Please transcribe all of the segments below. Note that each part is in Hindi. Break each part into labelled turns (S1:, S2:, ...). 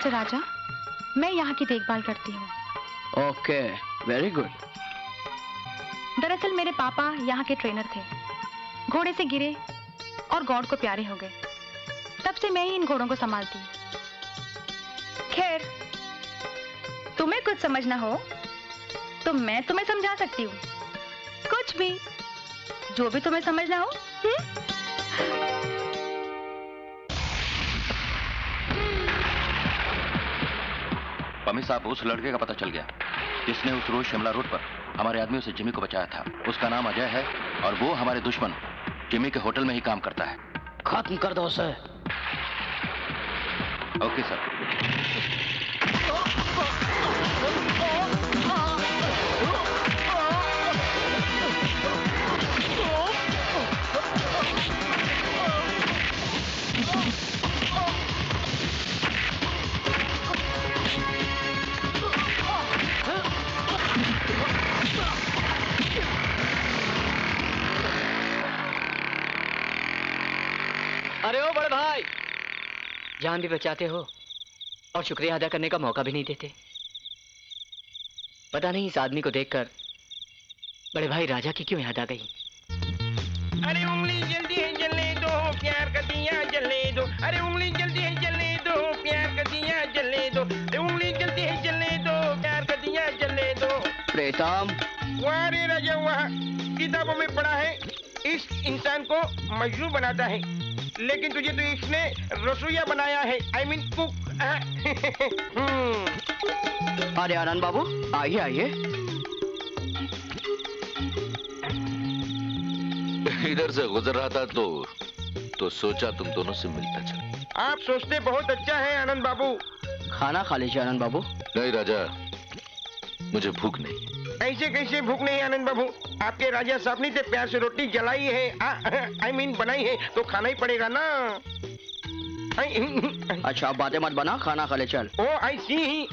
S1: मिस्टर राजा, मैं यहाँ की देखभाल करती हूँ।
S2: Okay, very good.
S1: दरअसल मेरे पापा यहाँ के ट्रेनर थे। घोड़े से गिरे और गॉड को प्यारे हो गए। तब से मैं ही इन घोड़ों को संभालती हूँ। खैर, तुम्हें कुछ समझना हो तो मैं तुम्हें समझा सकती हूँ। कुछ भी, जो भी तुम्हें समझना हो।
S3: पमी साहब, उस लड़के का पता चल गया जिसने उस रोज शिमला रोड पर हमारे आदमियों से जिमी को बचाया था। उसका नाम अजय है और वो हमारे दुश्मन जिमी के होटल में ही काम करता है।
S2: खत्म कर दो उसे।
S3: Okay sir.
S2: अरे ओ बड़े भाई, जान भी बचाते हो और शुक्रिया अदा करने का मौका भी नहीं देते। पता नहीं इस आदमी को देखकर बड़े भाई राजा की क्यों याद आ गई।
S4: अरे उंगली जल्दी है जलने दो, प्यार का दिया जलने दो। अरे उंगली जल्दी है जलने दो, प्यार का दिया जलने दो। अरे उंगली जल्दी है जलने दो, प्यार का दिया जलने दो।
S2: प्रीतम,
S4: वाह रे राजा वाह, किताबों में पढ़ा है इश्क इंसान को मजनू बनाता है, लेकिन तुझे तो इसने रसोइया बनाया है। I mean cook.
S2: अरे आनंद बाबू, आइए आइए।
S5: इधर से गुजर रहा था तो सोचा तुम दोनों से मिलता चल।
S4: आप सोचते बहुत अच्छा है आनंद बाबू।
S2: खाना खा लीजिए आनंद बाबू।
S5: नहीं राजा, मुझे भूख नहीं।
S4: ऐसे कैसे भूख नहीं आनंद बाबू? आपके राजा साहब ने प्यार से रोटी जलाई है, आई मीन बनाई है, तो खाना ही पड़ेगा ना।
S2: अच्छा बातें मत बना, खाना खा ले चल।
S4: ओ आई सी।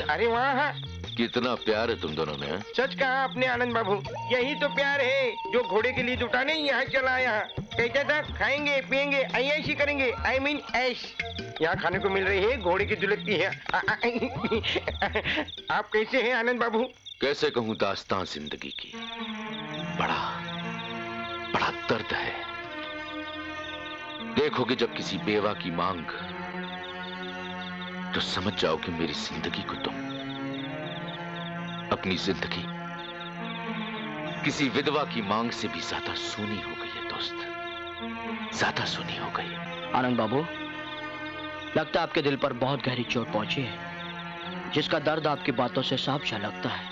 S4: अरे वाह,
S5: कितना प्यार है तुम दोनों में।
S4: सच कहा आपने आनंद बाबू, यही तो प्यार है जो घोड़े के लिए उठाने यहाँ चला आया। कहता था खाएंगे पिएंगे ऐशी करेंगे, आई मीन ऐश। यहाँ खाने को मिल रही है, घोड़े की दुलकती है। आप कैसे हैं आनंद बाबू?
S5: कैसे कहूँ दास्तां जिंदगी की, बड़ा बड़ा दर्द है। देखोगे जब किसी बेवा की मांग, तो समझ जाओ कि मेरी जिंदगी को तुम, अपनी जिंदगी किसी विधवा की मांग से भी ज्यादा सूनी हो गई है दोस्त, ज्यादा सूनी हो गई है।
S2: आनंद बाबू, लगता है आपके दिल पर बहुत गहरी चोट पहुंची है, जिसका दर्द आपकी बातों से साफ झलकता है।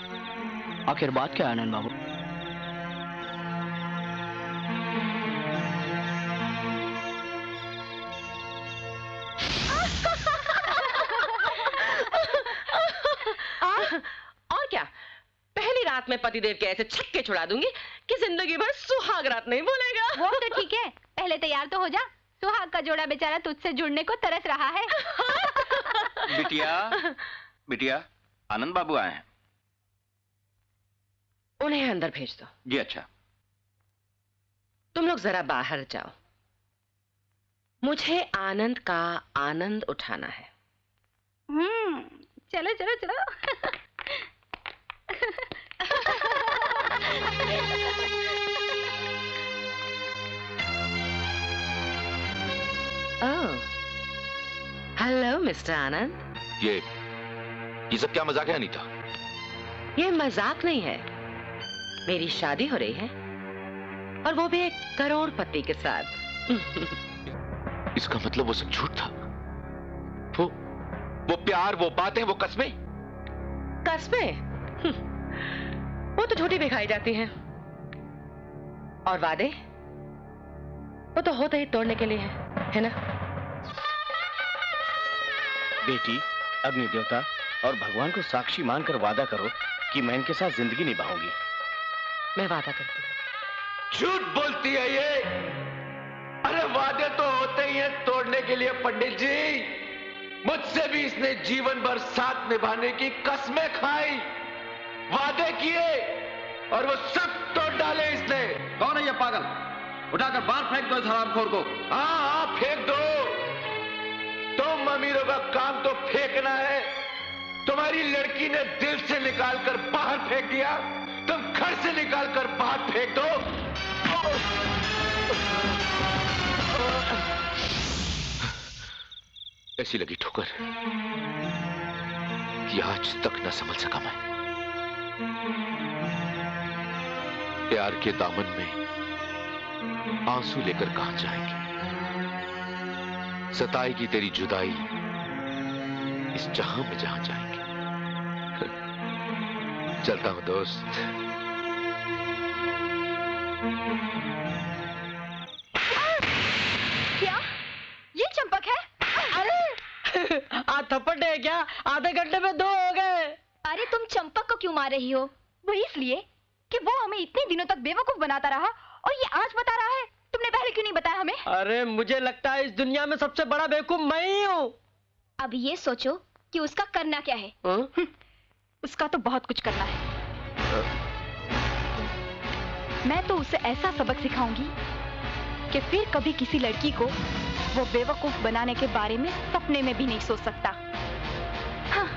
S2: आखिर बात क्या है आनंद बाबू?
S6: और क्या, पहली रात में पतिदेव के ऐसे छक्के छुड़ा दूंगी कि जिंदगी भर सुहाग रात नहीं बोलेगा।
S1: वो तो ठीक है, पहले तैयार तो हो जा। सुहाग का जोड़ा बेचारा तुझसे जुड़ने को तरस रहा है।
S3: बिटिया, आनंद बाबू आए हैं।
S6: उन्हें अंदर भेज दो।
S3: जी अच्छा।
S6: तुम लोग जरा बाहर जाओ, मुझे आनंद का आनंद उठाना है।
S1: चलो चलो चलो।
S6: ओह, हेलो मिस्टर आनंद।
S5: ये सब क्या मजाक है अनीता?
S6: ये मजाक नहीं है, मेरी शादी हो रही है, और वो भी एक करोड़पति के साथ।
S5: इसका मतलब वो सब झूठ था? वो प्यार, वो बातें, वो कस्में?
S6: कस्में? वो तो झूठी दिखाई जाती हैं, और वादे वो तो होते ही तोड़ने के लिए है ना?
S7: बेटी, अग्नि देवता और भगवान को साक्षी मानकर वादा करो कि मैं इनके साथ जिंदगी निभाऊंगी।
S6: मैं वादा करती हूँ।
S5: झूठ बोलती है ये। अरे वादे तो होते ही हैं तोड़ने के लिए पंडित जी। मुझसे भी इसने जीवन भर साथ निभाने की कसमें खाई, वादे किए, और वो सब तोड़ डाले इसने।
S3: कौन है ये पागल? उठाकर बाहर फेंक दो इस हरामखोर को।
S5: हाँ फेंक दो। तुम अमीरों का काम तो फेंकना तुम्हारी लड़की ने दिल से निकालकर बाहर फेंक दिया, तुम घर से निकालकर बाहर फेंक दो। ऐसी लगी ठोकर कि आज तक न समझ सका मैं। प्यार के दामन में आंसू लेकर कहां जाएंगे? सताएगी तेरी जुदाई इस जहां में जहां जाएंगे। चलता हूं दोस्त।
S1: क्या ये चंपक है?
S2: अरे आज थप्पड़ है क्या? आधे घंटे में 2 हो गए।
S1: अरे तुम चंपक को क्यों मार रही हो? वो इसलिए कि वो हमें इतने दिनों तक बेवकूफ बनाता रहा और ये आज बता रहा है। तुमने पहले क्यों नहीं बताया हमें?
S2: अरे मुझे लगता है इस दुनिया में सबसे बड़ा बेवकूफ मैं ही हूँ।
S1: अब ये सोचो कि उसका करना क्या है। उसका तो बहुत कुछ करना है। मैं तो उसे ऐसा सबक सिखाऊंगी कि फिर कभी किसी लड़की को वो बेवकूफ बनाने के बारे में सपने में भी नहीं सोच सकता। हाँ।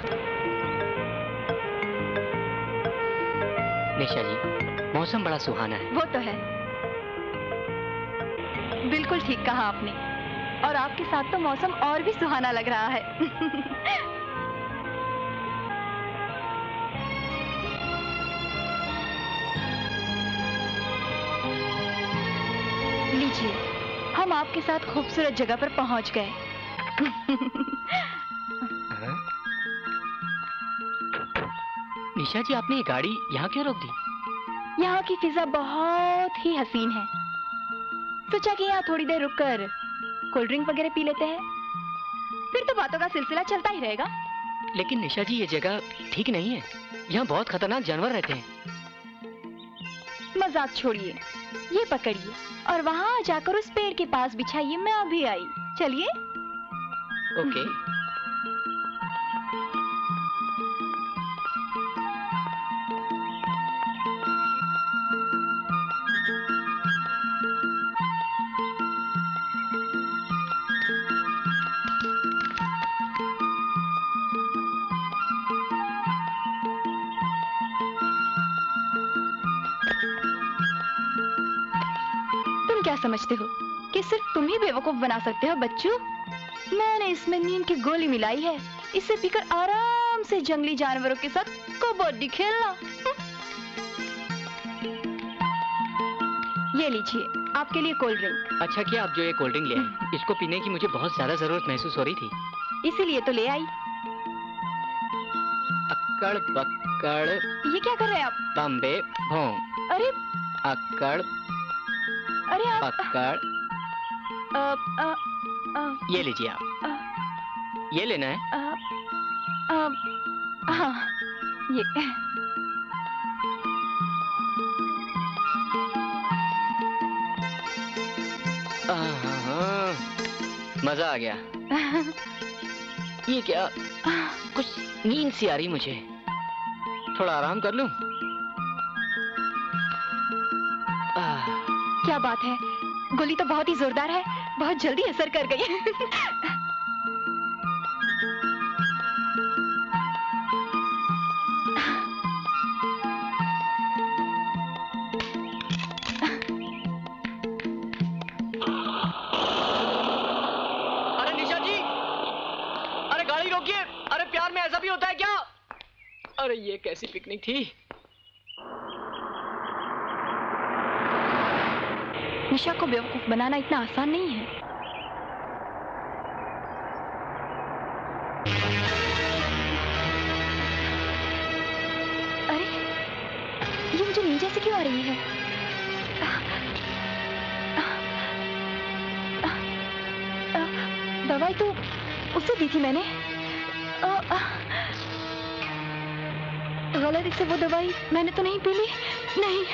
S8: निशा जी, मौसम बड़ा सुहाना है।
S1: वो तो है, बिल्कुल ठीक कहा आपने। और आपके साथ तो मौसम और भी सुहाना लग रहा है। लीजिए, हम आपके साथ खूबसूरत जगह पर पहुंच गए।
S8: निशा जी, आपने ये गाड़ी यहाँ क्यों रोक दी?
S1: यहाँ की फिजा बहुत ही हसीन है। सोचा कि यहाँ थोड़ी देर रुककर कोल्ड ड्रिंक वगैरह पी लेते हैं, फिर तो बातों का सिलसिला चलता ही रहेगा।
S8: लेकिन निशा जी, ये जगह ठीक नहीं है। यहाँ बहुत खतरनाक जानवर रहते हैं।
S1: मजाक छोड़िए, ये पकड़िए और वहाँ जाकर उस पेड़ के पास बिछाइए। मैं अभी आई। चलिए।
S8: ओके।
S1: क्या समझते हो कि सिर्फ तुम ही बेवकूफ बना सकते हो बच्चों? मैंने इसमें नींद की गोली मिलाई है। इसे पीकर आराम से जंगली जानवरों के साथ कबड्डी खेलना। ये लीजिए, आपके लिए कोल्ड ड्रिंक।
S8: अच्छा किया आप जो ये कोल्ड ड्रिंक ले आए। इसको पीने की मुझे बहुत ज्यादा जरूरत महसूस हो रही थी,
S1: इसीलिए तो ले आई।
S8: अक्कड़ बक्कड़।
S1: ये क्या कर रहे हैं आप?
S8: बम्बे भोंग।
S1: अरे
S8: अक्कड़,
S1: अरे आप
S8: पकड़। ये लीजिए आप। ये लेना है?
S1: हाँ, ये।
S8: मजा आ गया। ये क्या, कुछ नींद सी आ रही मुझे। थोड़ा आराम कर लूं?
S1: क्या बात है, गोली तो बहुत ही जोरदार है, बहुत जल्दी असर कर गई।
S2: अरे निशा जी, अरे गाड़ी रोकिए। अरे प्यार में ऐसा भी होता है क्या? अरे ये कैसी पिकनिक थी।
S1: निशा को बेवकूफ बनाना इतना आसान नहीं है। अरे ये मुझे नींद जैसे क्यों आ रही है? दवाई तो उसे दी थी मैंने। गलती से वो दवाई मैंने तो नहीं पी ली। नहीं।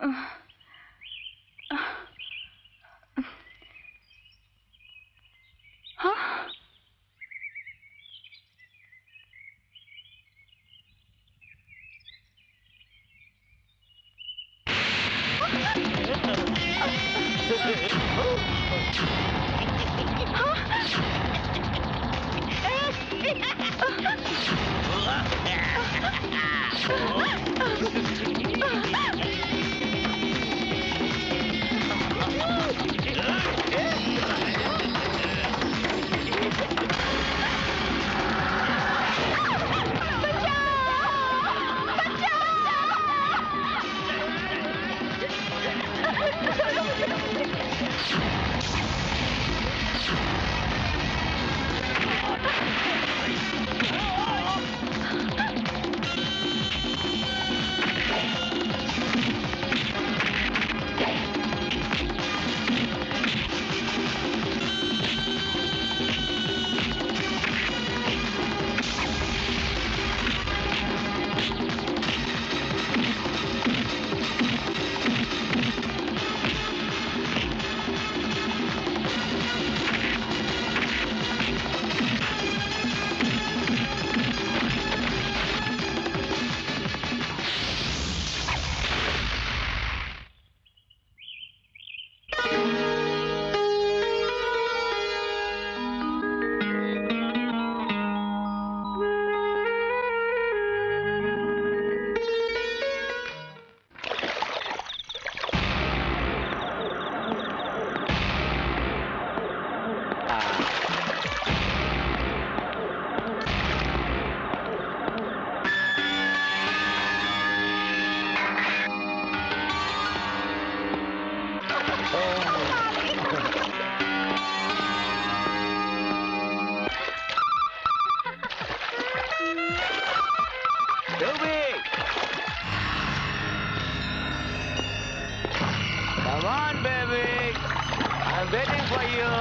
S1: हाँ?
S5: Come on, baby. I'm waiting for you.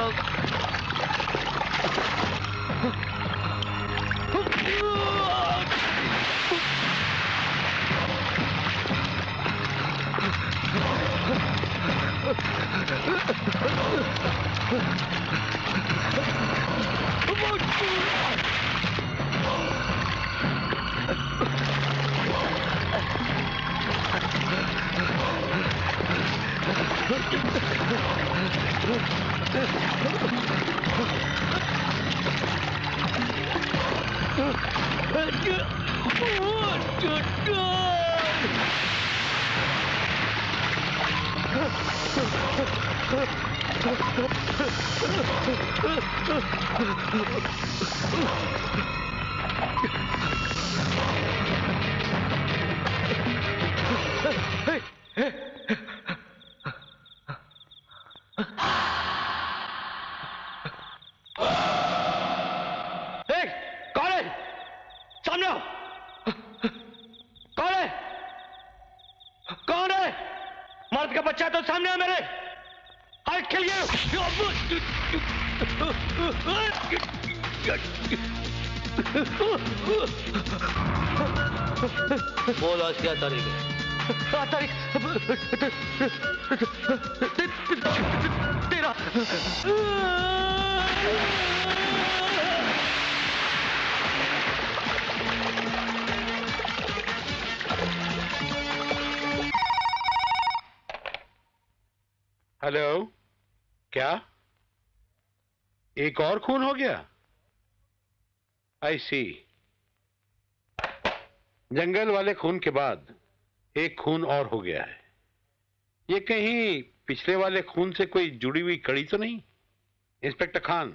S2: बोल आज क्या तारीख है?
S5: तारीख तेरा।
S9: हेलो, क्या एक और खून हो गया? आई सी। जंगल वाले खून के बाद एक खून और हो गया है। ये कहीं पिछले वाले खून से कोई जुड़ी हुई कड़ी तो नहीं? इंस्पेक्टर खान,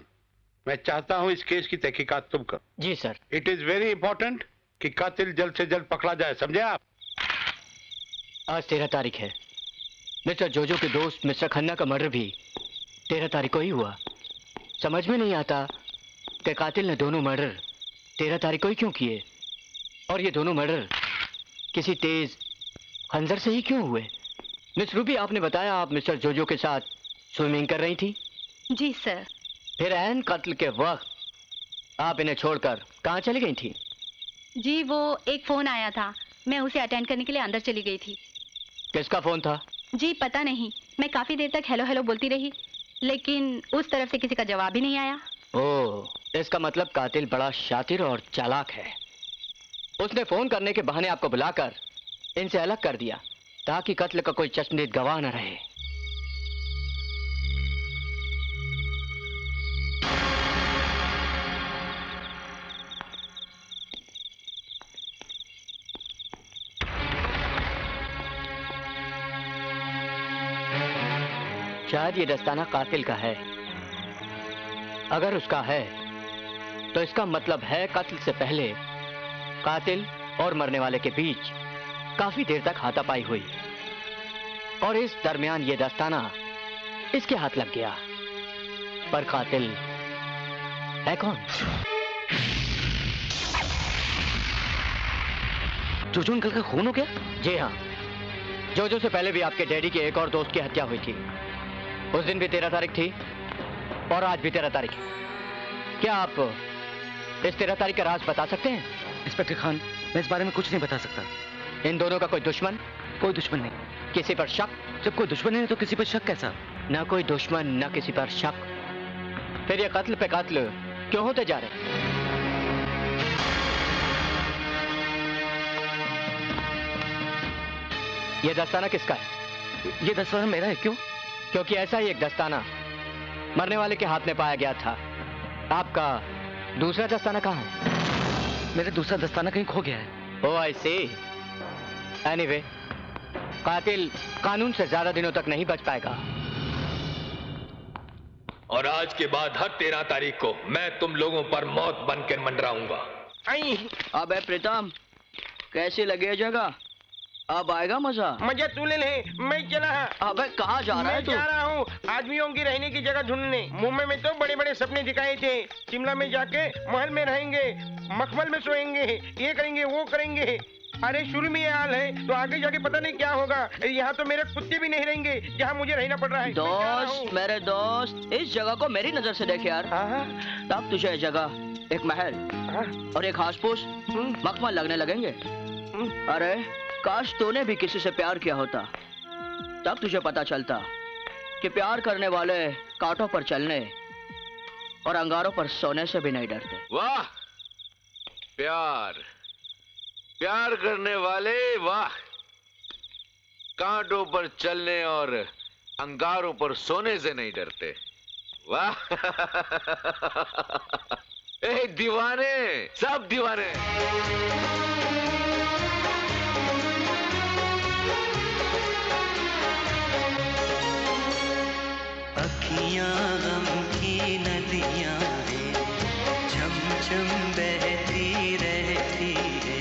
S9: मैं चाहता हूं इस केस की तहकीकात तुम करो।
S2: जी sir.
S9: It is very important कि कातिल जल्द से जल्द पकड़ा जाए, समझे आप?
S2: आज 13 तारीख है। मिस्टर जोजो के दोस्त मिस्टर खन्ना का मर्डर भी 13 तारीख को ही हुआ। समझ में नहीं आता कि कातिल ने दोनों मर्डर 13 तारीख को ही क्यों किए, और ये दोनों मर्डर किसी तेज खंजर से ही क्यों हुए। मिस रूबी, आपने बताया आप मिस्टर जोजो के साथ स्विमिंग कर रही थी।
S1: जी सर।
S2: फिर ऐन कत्ल के वक्त आप इन्हें छोड़कर कहाँ चली गई थी?
S1: जी वो एक फोन आया था, मैं उसे अटेंड करने के लिए अंदर चली गई थी।
S2: किसका फोन था?
S1: जी पता नहीं, मैं काफी देर तक हेलो हेलो बोलती रही, लेकिन उस तरफ से किसी का जवाब ही नहीं आया।
S2: ओह, इसका मतलब कातिल बड़ा शातिर और चालाक है। उसने फोन करने के बहाने आपको बुलाकर इनसे अलग कर दिया ताकि कत्ल का कोई चश्मदीद गवाह न रहे। शायद ये दस्ताना कातिल का है। अगर उसका है तो इसका मतलब है कत्ल से पहले कातिल और मरने वाले के बीच काफी देर तक हाथापाई हुई और इस दरमियान ये दस्ताना इसके हाथ लग गया। पर कातिल है कौन?
S7: जोजो अंकल का खून हो गया?
S2: जी हाँ, जोजो से पहले भी आपके डैडी के एक और दोस्त की हत्या हुई थी। उस दिन भी 13 तारीख थी और आज भी 13 तारीख है। क्या आप इस 13 तारीख का राज बता सकते हैं?
S7: इंस्पेक्टर खान, मैं इस बारे में कुछ नहीं बता सकता।
S2: इन दोनों का कोई दुश्मन?
S7: कोई दुश्मन नहीं।
S2: किसी पर शक?
S7: जब कोई दुश्मन नहीं तो किसी पर शक कैसा?
S2: ना कोई दुश्मन ना किसी पर शक, फिर ये कत्ल पे कत्ल क्यों होते जा रहे? ये दस्ताना किसका है?
S7: ये दस्ताना मेरा है। क्यों?
S2: क्योंकि ऐसा ही एक दस्ताना मरने वाले के हाथ में पाया गया था। आपका दूसरा दस्ताना कहाँ है?
S7: मेरा दूसरा दस्ताना कहीं खो गया है।
S2: ओह आई सी। एनीवे, कातिल कानून से ज्यादा दिनों तक नहीं बच पाएगा।
S5: और आज के बाद हर 13 तारीख को मैं तुम लोगों पर मौत बनकर मंडराऊंगा।
S8: अबे प्रीतम, कैसी लगी है जगह? अब आएगा मजा?
S4: मजा तू ले ले, मैं चला।
S8: अबे कहाँ जा रहा है तू?
S4: मैं जा रहा हूँ आदमियों की रहने की जगह ढूंढने। मुंबई में तो बड़े बड़े सपने दिखाए थे। शिमला में जाके महल में रहेंगे, मखमल में सोएंगे, ये करेंगे वो करेंगे। अरे शुरू में ये हाल है तो आगे जाके पता नहीं क्या होगा। यहाँ तो मेरे कुत्ते भी नहीं रहेंगे जहाँ मुझे रहना पड़ रहा है।
S8: दोस्त, मेरे दोस्त, इस जगह को मेरी नजर से देख यार। तब तुझे ये जगह, एक महल और एक घास फूस, मखमल लगने लगेंगे। अरे काश तूने भी किसी से प्यार किया होता, तब तुझे पता चलता कि प्यार करने वाले कांटों पर चलने और अंगारों पर सोने से भी नहीं डरते।
S5: वाह, प्यार प्यार करने वाले, वाह, कांटों पर चलने और अंगारों पर सोने से नहीं डरते। वाह ए दीवाने, सब दीवाने।
S10: अखियां गम की नदियां हैं, झम झम बहती रहती है।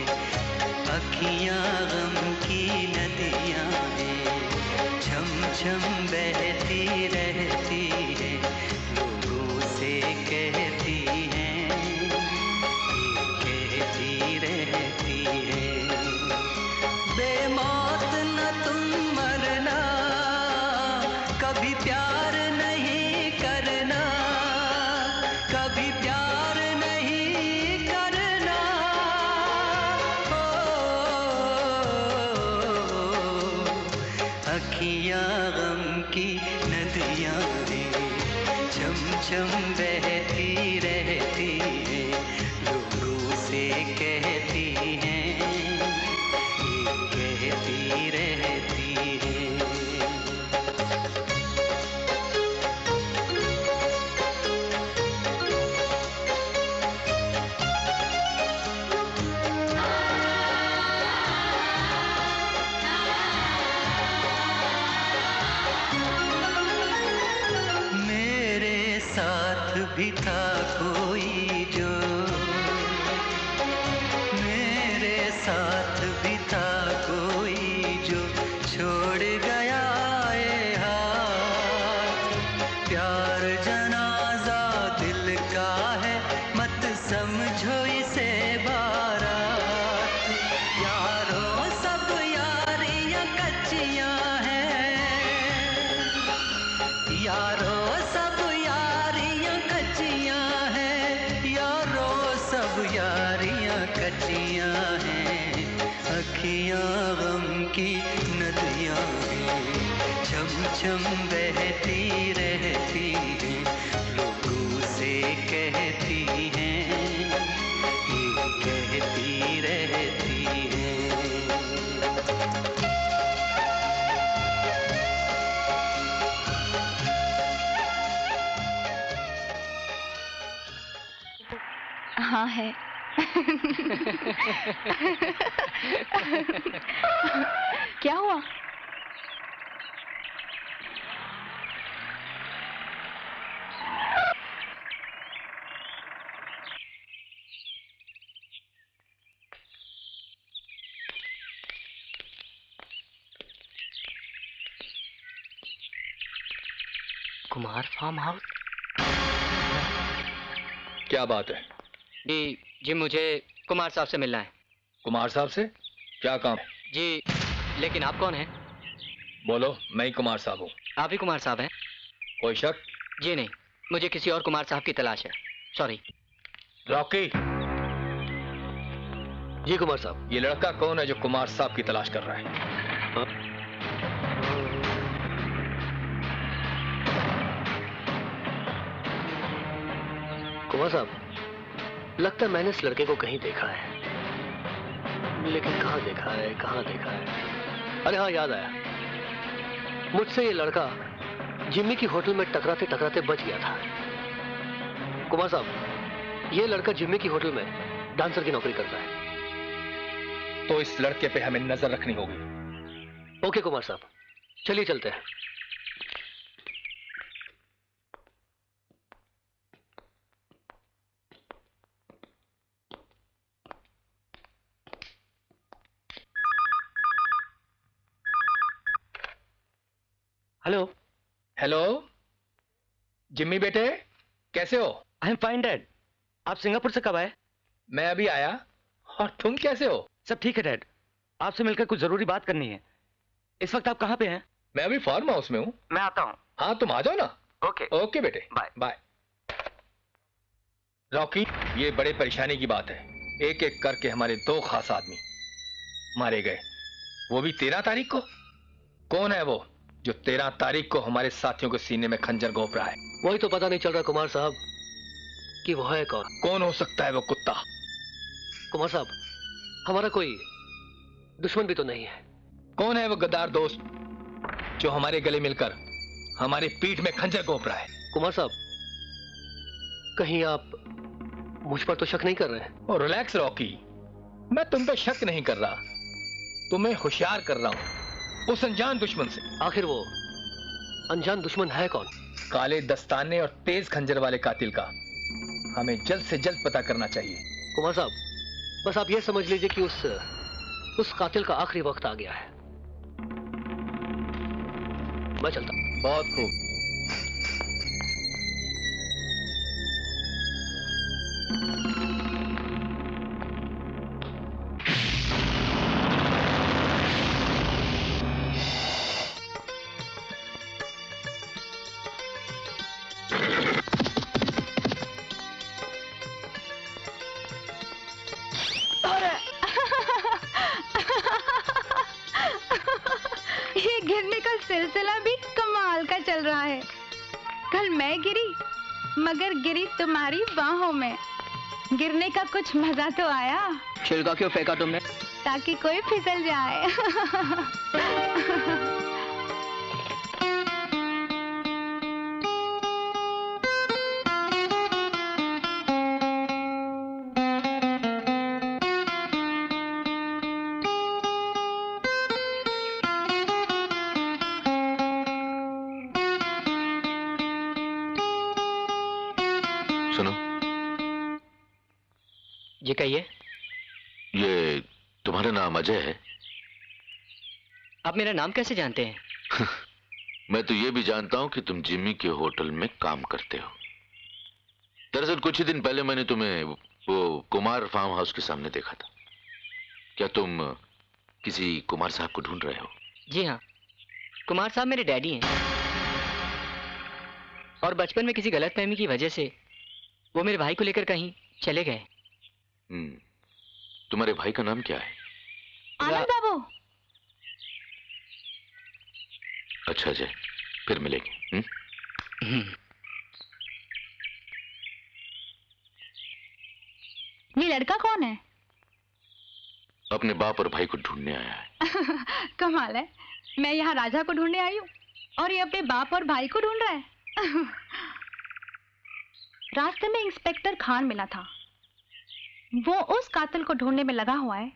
S10: अखियां गम की नदियां हैं, झम झम बहती रहती है। लोगों से कहती हैं, कहती रहती है, बेमौत न तुम मरना, कभी प्यार नहीं करना, कभी प्यार नहीं करना। अखियां गम की नदियां हैं, झम झम बहती रहती है। लोगों से कहती हैं, कहती रहती है। साथ भी था कोई जो, मेरे साथ भी था कोई जो छोड़ गया ये हाथ। प्यार जनाजा दिल का है, मत समझो इसे बारात। यारों सब यारियां कच्चियां हैं, यारों सब यारियां कच्चियां हैं। गम की नदियाँ हैं, छम छम बहती रहती हैं, लोगों से कहती हैं, ये कहती रहती हैं।
S1: हाँ है। क्या हुआ?
S2: Kumar farm house?
S11: क्या बात है?
S2: जी मुझे कुमार साहब से मिलना है।
S11: कुमार साहब से? क्या काम है?
S2: जी, लेकिन आप कौन हैं?
S11: बोलो, मैं ही कुमार साहब हूँ।
S2: आप ही कुमार साहब हैं?
S11: कोई शक?
S2: जी नहीं, मुझे किसी और कुमार साहब की तलाश है। सॉरी।
S11: रॉकी।
S7: जी कुमार साहब।
S11: ये लड़का कौन है जो कुमार साहब की तलाश कर रहा है?
S7: कुमार साहब, लगता है मैंने इस लड़के को कहीं देखा है, लेकिन कहाँ देखा है? अरे हाँ, याद आया। मुझसे ये लड़का जिम्मी की होटल में टकराते टकराते बच गया था। कुमार साहब, ये लड़का जिम्मी की होटल में डांसर की नौकरी करता है।
S11: तो इस लड़के पे हमें नजर रखनी होगी।
S7: ओके कुमार साहब, चलिए चलते हैं।
S2: हेलो।
S11: हेलो, जिम्मी बेटे, कैसे हो?
S2: I am fine dad. आप सिंगापुर से कब आए?
S11: मैं अभी आया। और तुम कैसे हो?
S2: सब ठीक है डैड। आपसे मिलकर कुछ जरूरी बात करनी है। इस वक्त आप कहाँ पे हैं?
S11: मैं अभी फार्म हाउस में हूँ।
S2: मैं आता हूँ।
S11: हाँ, तुम आ जाओ ना।
S2: ओके।
S11: ओके बेटे,
S2: बाय
S11: बाय। रॉकी, ये बड़े परेशानी की बात है। एक एक करके हमारे 2 खास आदमी मारे गए, वो भी 13 तारीख को। कौन है वो जो 13 तारीख को हमारे साथियों के सीने में खंजर घोंप रहा है?
S7: वही तो पता नहीं चल रहा कुमार साहब कि वो है कौन।
S11: कौन हो सकता है वो कुत्ता?
S7: कुमार साहब, हमारा कोई दुश्मन भी तो नहीं है।
S11: कौन है वो गद्दार दोस्त जो हमारे गले मिलकर हमारी पीठ में खंजर घोंप रहा है?
S7: कुमार साहब, कहीं आप मुझ पर तो शक नहीं कर रहे हैं?
S11: और रिलैक्स रॉकी, मैं तुम पे शक नहीं कर रहा, तुम्हें होशियार कर रहा हूं उस अनजान दुश्मन से।
S7: आखिर वो अनजान दुश्मन है कौन?
S11: काले दस्ताने और तेज खंजर वाले कातिल का हमें जल्द से जल्द पता करना चाहिए।
S7: कुमार साहब, बस आप ये समझ लीजिए कि उस कातिल का आखिरी वक्त आ गया है। मैं चलता हूं।
S11: बहुत खूब।
S1: ये गिरने का सिलसिला भी कमाल का चल रहा है। कल मैं गिरी, मगर गिरी तुम्हारी बाहों में। गिरने का कुछ मजा तो आया।
S8: छिलका क्यों फेंका तुमने?
S1: ताकि कोई फिसल जाए।
S5: सुनो।
S2: जी कहिए।
S5: ये तुम्हारा नाम अजय है?
S2: आप मेरा नाम कैसे जानते हैं?
S5: मैं तो ये भी जानता हूं कि तुम जिम्मी के होटल में काम करते हो। दरअसल कुछ ही दिन पहले मैंने तुम्हें वो कुमार फार्म हाउस के सामने देखा था। क्या तुम किसी कुमार साहब को ढूंढ रहे हो?
S2: जी हाँ, कुमार साहब मेरे डैडी हैं। और बचपन में किसी गलतफहमी की वजह से वो मेरे भाई को लेकर कहीं चले गए।
S5: तुम्हारे भाई का नाम क्या है?
S1: आनंद बाबू।
S5: अच्छा अजय, फिर मिलेंगे।
S1: ये लड़का कौन है?
S5: अपने बाप और भाई को ढूंढने आया है।
S1: कमाल है, मैं यहाँ राजा को ढूंढने आई हूँ और ये अपने बाप और भाई को ढूंढ रहा है। रास्ते में इंस्पेक्टर खान मिला था। वो उस कातिल को ढूंढने में लगा हुआ है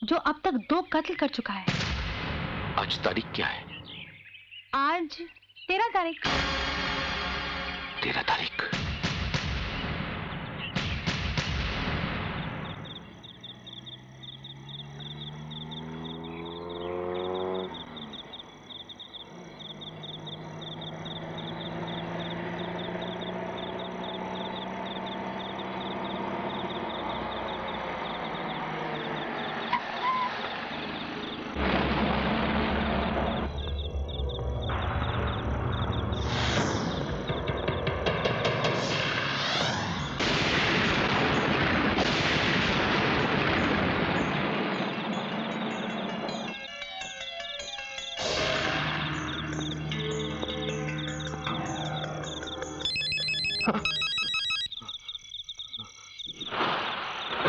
S1: जो अब तक 2 कत्ल कर चुका है।
S5: आज तारीख क्या है?
S1: आज 13 तारीख।
S5: 13 तारीख।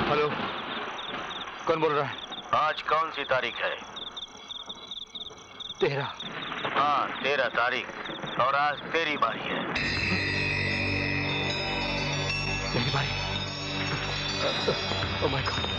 S12: हेलो, कौन बोल रहा है?
S13: आज कौन सी तारीख है?
S12: 13।
S13: हाँ 13 तारीख, और आज तेरी बारी है।
S12: मेरी बारी? Oh my God.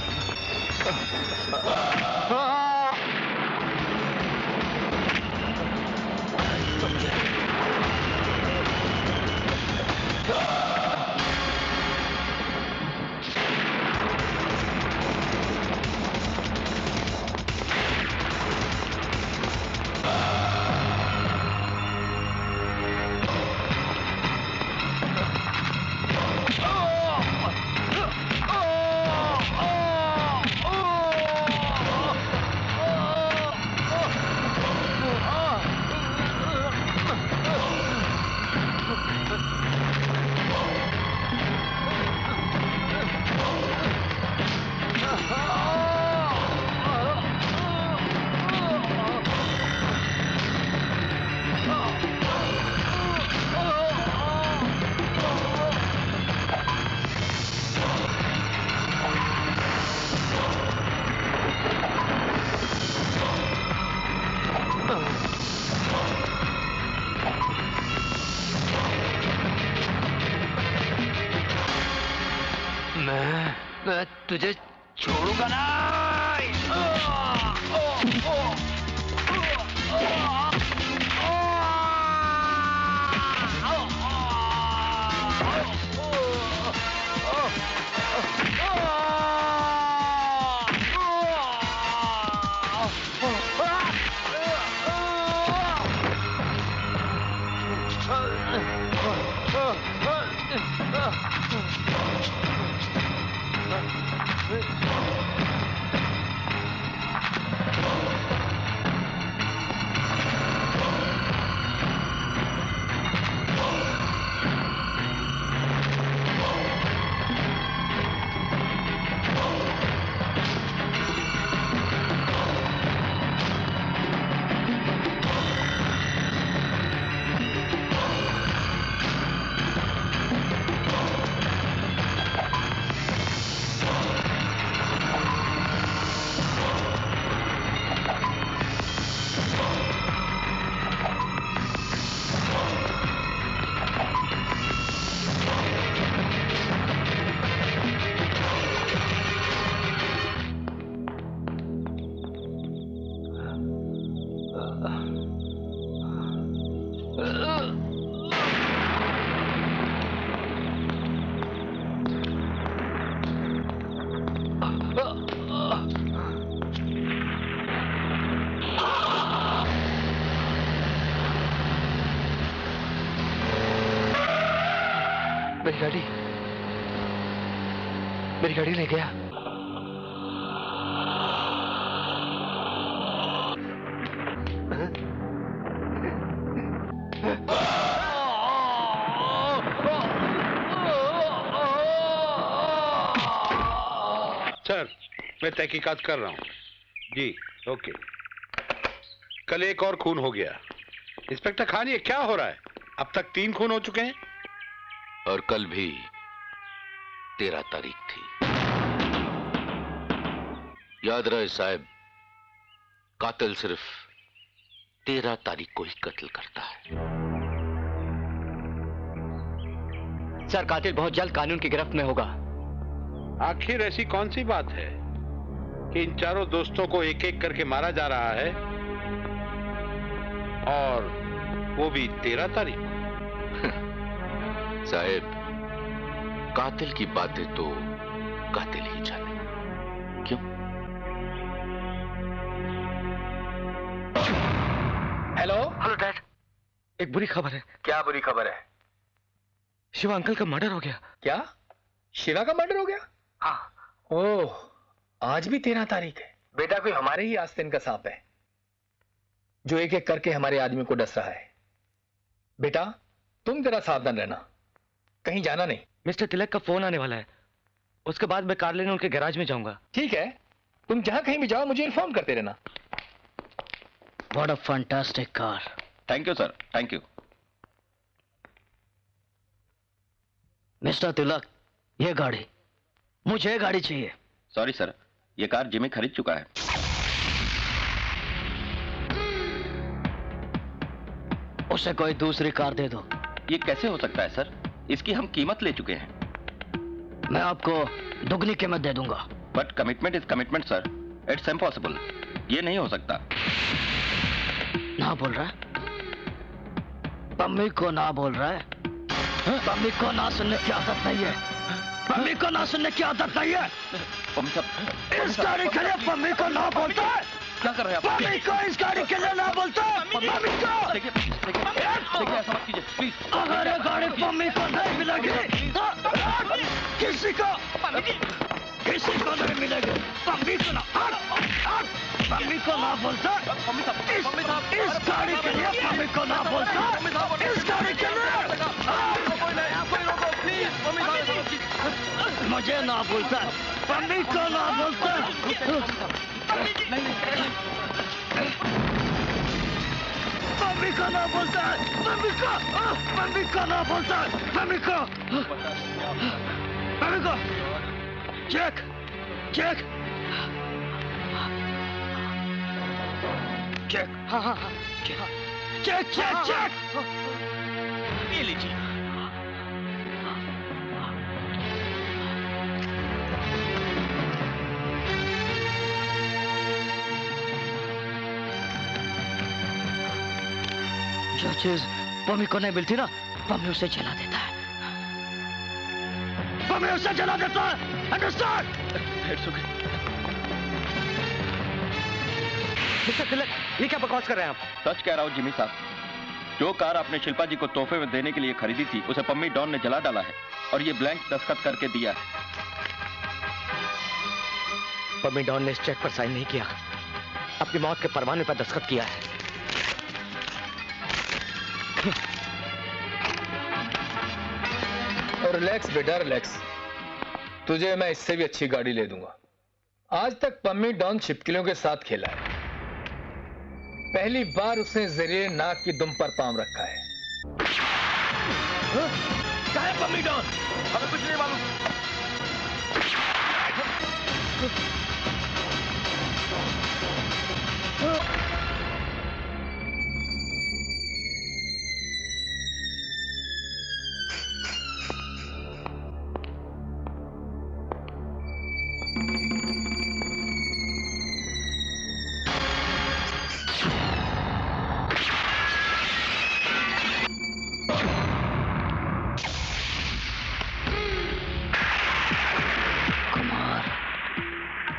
S12: मैं तुझे छोड़ूंगा ना। मेरी गाड़ी ले गया।
S9: सर, मैं तहकीकात कर रहा हूँ। जी ओके। कल एक और खून हो गया। इंस्पेक्टर खान, ये क्या हो रहा है? अब तक 3 खून हो चुके हैं।
S5: और कल भी 13 तारीख थी। याद रहे साहब, कातिल सिर्फ 13 तारीख को ही कत्ल करता है।
S2: सर, कातिल बहुत जल्द कानून की गिरफ्त में होगा।
S9: आखिर ऐसी कौन सी बात है कि इन चारों दोस्तों को एक एक करके मारा जा रहा है, और वो भी 13 तारीख?
S5: साहब, कातिल की बातें तो कातिल ही जाने। क्यों?
S11: हेलो
S7: हेलो डैड, एक बुरी खबर है।
S11: क्या बुरी खबर है?
S7: शिवा अंकल का मर्डर हो गया।
S11: क्या? शिवा का मर्डर हो गया?
S7: हाँ।
S11: ओह, आज भी 13 तारीख है। बेटा, कोई हमारे ही आस्तीन का सांप है जो एक एक करके हमारे आदमी को डस रहा है। बेटा, तुम जरा सावधान रहना, कहीं जाना नहीं।
S7: मिस्टर तिलक का फोन आने वाला है, उसके बाद मैं कार लेने उनके गैराज में जाऊंगा।
S11: ठीक है, तुम जहां कहीं भी जाओ मुझे इन्फॉर्म करते रहना।
S8: What a fantastic car.
S3: Thank you sir, thank you.
S8: Mister Tilak, ये गाड़ी, मुझे ये गाड़ी चाहिए।
S3: सॉरी सर, ये कार जिमी खरीद चुका है।
S8: उसे कोई दूसरी कार दे दो।
S3: ये कैसे हो सकता है सर? इसकी हम कीमत ले चुके हैं।
S8: मैं आपको दुगनी कीमत दे दूंगा।
S3: But commitment is commitment sir, it's impossible. ये नहीं हो सकता।
S8: ना बोल रहा है? पम्मी को ना बोल रहा है? पम्मी को ना सुनने की आदत नहीं है। पम्मी को ना सुनने की आदत नहीं है। इस गाड़ी के लिए पम्मी को ना बोलता है।
S3: क्या कर रहे हैं आप?
S8: पम्मी को इस गाड़ी के लिए ना बोलता है। पम्मी को
S3: देखिए ऐसा मत कीजिए प्लीज।
S8: अगर ये गाड़ी पम्मी को नहीं मिलेगी तो किसी को नहीं मिलेगी। पम्मी को ना, पम्मी को ना बोलता। इस गाड़ी के लिए पम्मी को ना बोलता। इस गाड़ी के लिए मुझे ना बोलता, पम्मी को ना बोलता। पम्मी को ना बोलता, पम्मी को ना बोलता, पम्मी को चेक चेक चेक, हाँ हाँ हाँ, चेक चेक चेक चेक। ये लीजिए। जो चीज पम्मी को नहीं मिलती ना, पम्मी उसे जला देता है। पम्मी उसे जला देता है। Understand?
S3: It's okay.
S7: Mister Tilak, ये क्या बकवास कर रहे हैं आप?
S3: सच कह रहा हूँ जिमी साहब, जो कार आपने शिल्पा जी को तोहफे में देने के लिए खरीदी थी, उसे पम्मी डॉन ने जला डाला है और ये ब्लैंक दस्तखत करके दिया है।
S7: पम्मी डॉन ने इस चेक पर साइन नहीं किया, अपनी मौत के परवाने पर दस्तखत किया है।
S11: रिलैक्स बेटा, रिलैक्स। तुझे मैं इससे भी अच्छी गाड़ी ले दूंगा। आज तक पम्मी डॉन छिपकलियों के साथ खेला है, पहली बार उसने जरिए नाक की दुम पर पांव रखा है।
S4: कहाँ है पम्मी डॉन? हमें कुछ नहीं मालूम।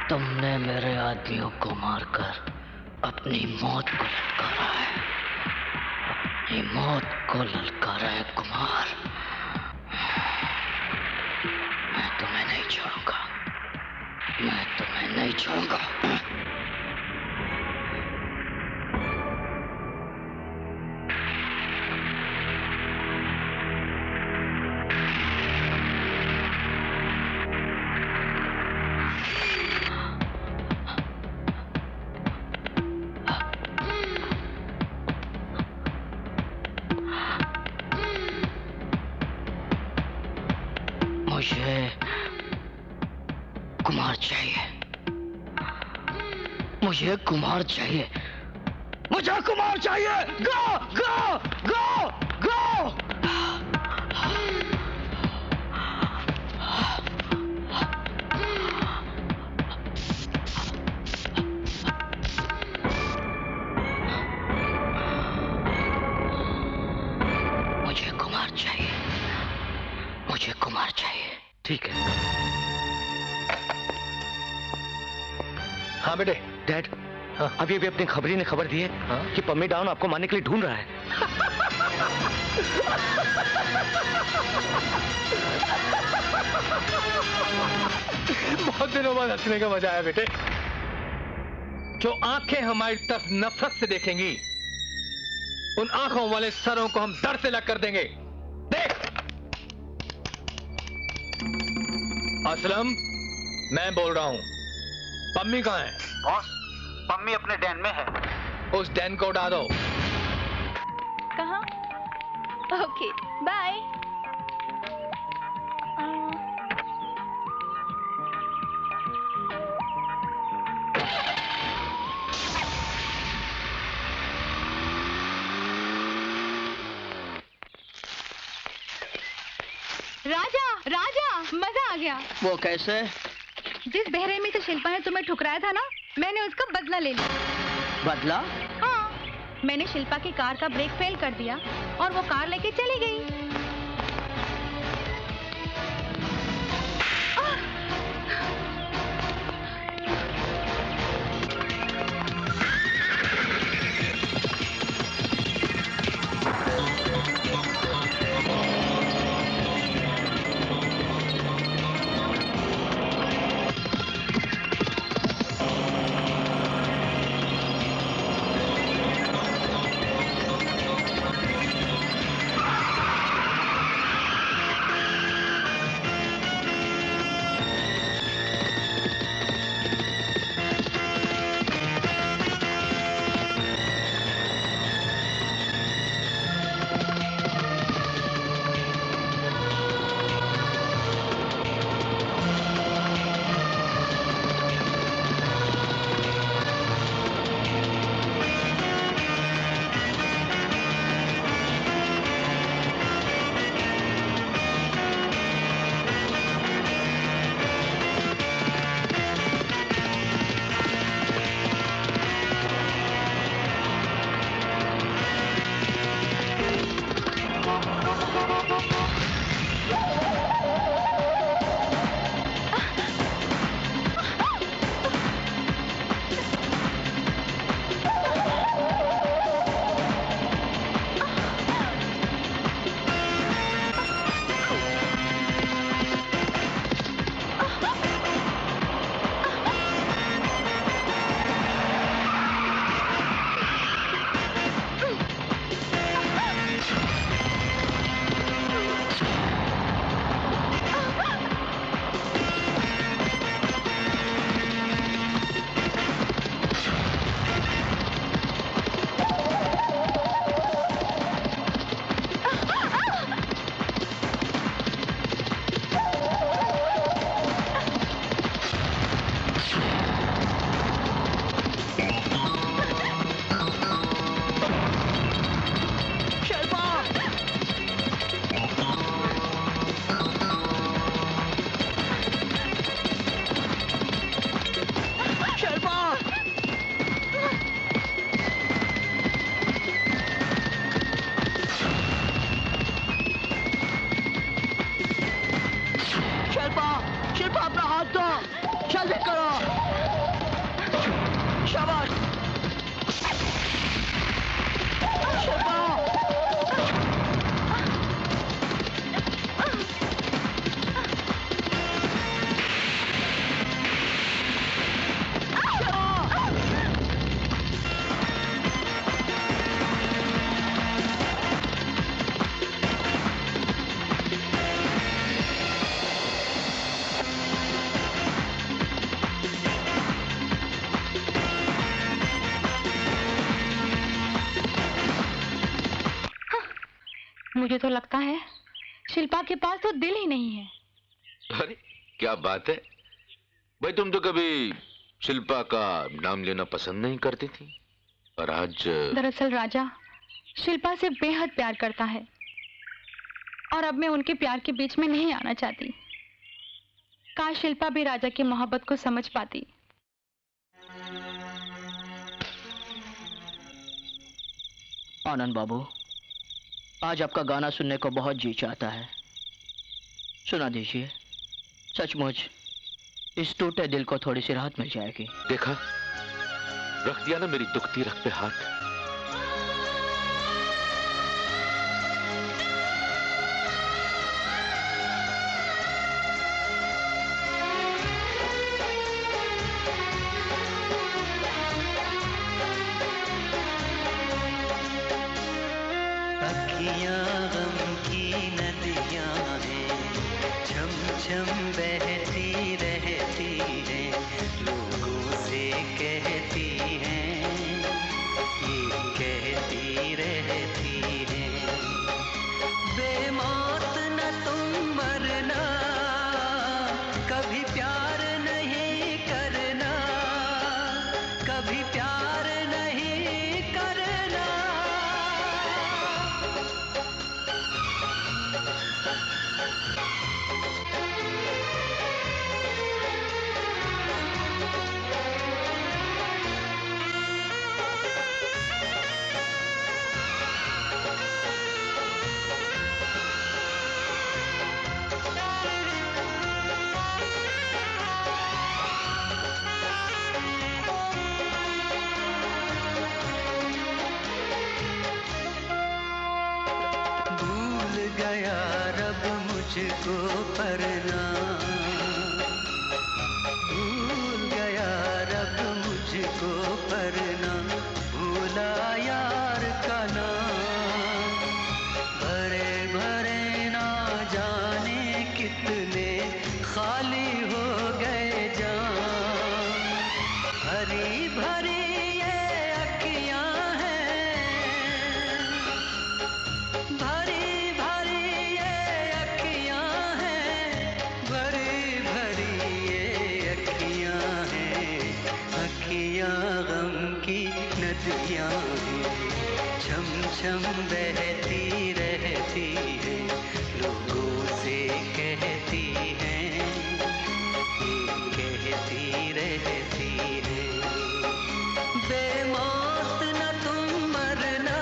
S8: तुमने मेरे आदमियों को मारकर अपनी मौत को ललकारा है, अपनी मौत को ललकारा है कुमार। मैं तुम्हें नहीं छोड़ूंगा, मैं तुम्हें नहीं छोड़ूंगा। मुझे कुमार चाहिए, मुझे कुमार चाहिए। गो गो गो गो। मुझे कुमार चाहिए, मुझे कुमार चाहिए।
S7: ठीक है। हाँ बेटे।
S2: डैड, अभी अभी अपनी खबरी ने खबर दी है कि पम्मी डाउन आपको मारने के लिए ढूंढ रहा है।
S11: बहुत दिनों बाद हंसने का मजा आया बेटे। जो आंखें हमारी तरफ नफरत से देखेंगी, उन आंखों वाले सरों को हम दर्द से अलग कर देंगे। देख असलम, मैं बोल रहा हूं। पम्मी कहाँ है?
S13: बॉस, पम्मी अपने डैन में है।
S11: उस डैन को उड़ा दो।
S1: कहाँ? Okay, bye. राजा, राजा, मजा आ गया।
S8: वो कैसे?
S1: जिस बेरहमी से शिल्पा ने तुम्हें ठुकराया था ना, मैंने उसका बदला ले लिया।
S8: बदला?
S1: हाँ, मैंने शिल्पा की कार का ब्रेक फेल कर दिया और वो कार लेके चली गई। मुझे तो लगता है शिल्पा के पास तो दिल ही नहीं है।
S5: अरे क्या बात है भाई, तुम तो कभी शिल्पा का नाम लेना पसंद नहीं करती थी और आज।
S1: दरअसल राजा शिल्पा से बेहद प्यार करता है और अब मैं उनके प्यार के बीच में नहीं आना चाहती। काश शिल्पा भी राजा की मोहब्बत को समझ पाती।
S8: आनंद बाबू, आज आपका गाना सुनने को बहुत जी चाहता है, सुना दीजिए। सचमुच इस टूटे दिल को थोड़ी सी राहत मिल जाएगी।
S5: देखा, रख दिया ना मेरी दुखती रख पे हाथ।
S10: अखियाँ गम की नदियाँ हैं, छम छम बहती रहती हैं, लोगों से कहती हैं, ये कहती रहती हैं, बेमौत न तुम मरना, कभी प्यार नहीं करना, कभी प्यार नहीं करना। भूल गया रब मुझको परना, भूल गया रब मुझको परना, भूला यार का नाम, भरे भरे ना जाने कितने खाली हो गए जाम, भरी भरी ये अखियाँ हैं, भरी भरी ये अखियाँ हैं, भरी भरी ये अखियाँ हैं, अखियाँ गम की नदियाँ हैं, छम छम बहती रहती हैं, लोगों से कहती हैं, ये कहती रहती हैं, बेमौत न तुम मरना,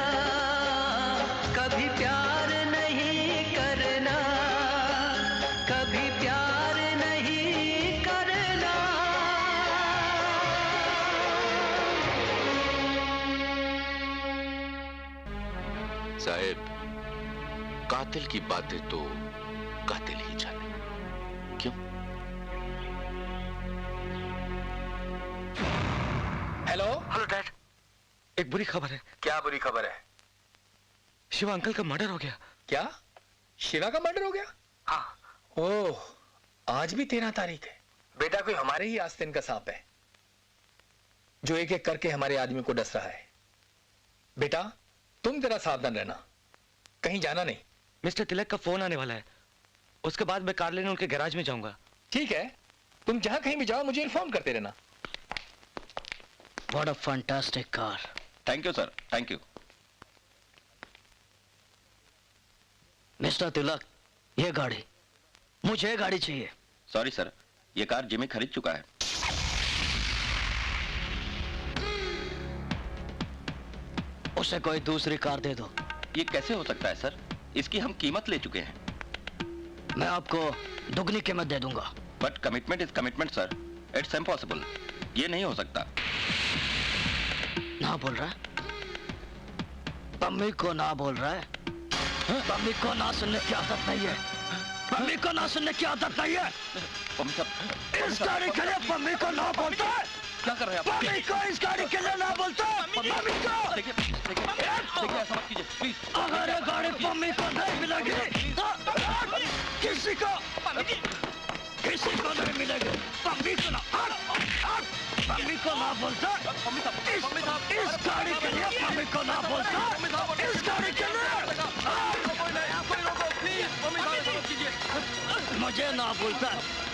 S10: कभी प्यार नहीं करना, कभी प्यार नहीं करना।
S5: साहेब, कातिल की बातें तो कातिल ही जाने। क्यों?
S11: हेलो
S12: हेलो डैड, एक बुरी खबर है।
S11: क्या बुरी खबर है?
S12: शिवा अंकल का मर्डर हो गया।
S11: क्या? शिवा का मर्डर हो गया?
S12: हाँ।
S11: ओह, आज भी 13 तारीख है। बेटा कोई हमारे ही आस्तीन का सांप है जो एक एक करके हमारे आदमी को डस रहा है। बेटा तुम जरा सावधान रहना, कहीं जाना नहीं।
S12: मिस्टर तिलक का फोन आने वाला है, उसके बाद मैं कार लेने उनके गैराज में जाऊंगा।
S11: ठीक है, तुम जहां कहीं भी जाओ मुझे इन्फॉर्म करते रहना।
S8: What a fantastic car.
S3: Thank you sir, thank you.
S8: Mister Tilak, ये गाड़ी, मुझे ये गाड़ी चाहिए।
S3: सॉरी सर, ये कार जिमी खरीद चुका है।
S8: उसे कोई दूसरी कार दे दो।
S3: ये कैसे हो सकता है सर? इसकी हम कीमत ले चुके हैं।
S8: मैं आपको दुगनी कीमत दे दूंगा।
S3: But commitment is commitment sir, it's impossible. ये नहीं हो सकता।
S8: ना बोल रहा है? पम्मी को ना बोल रहा है? पम्मी को ना सुनने की आदत नहीं है। पम्मी को ना सुनने की आदत नहीं है। इस गाड़ी के लिए पम्मी को ना बोलता है।
S3: क्या कर रहे हैं आप?
S8: पम्मी को इस गाड़ी के लिए ना बोलता है। पम्मी को।
S3: देखिए ऐसा मत कीजिए प्लीज।
S8: अगर ये गाड़ी पम्मी को नहीं मिलेगी तो किसी को नहीं मिलेगी। पम्मी को ना, पम्मी को ना बोलता। इस गाड़ी के लिए पम्मी को ना बोलता। इस गाड़ी के लिए मुझे ना बोलता,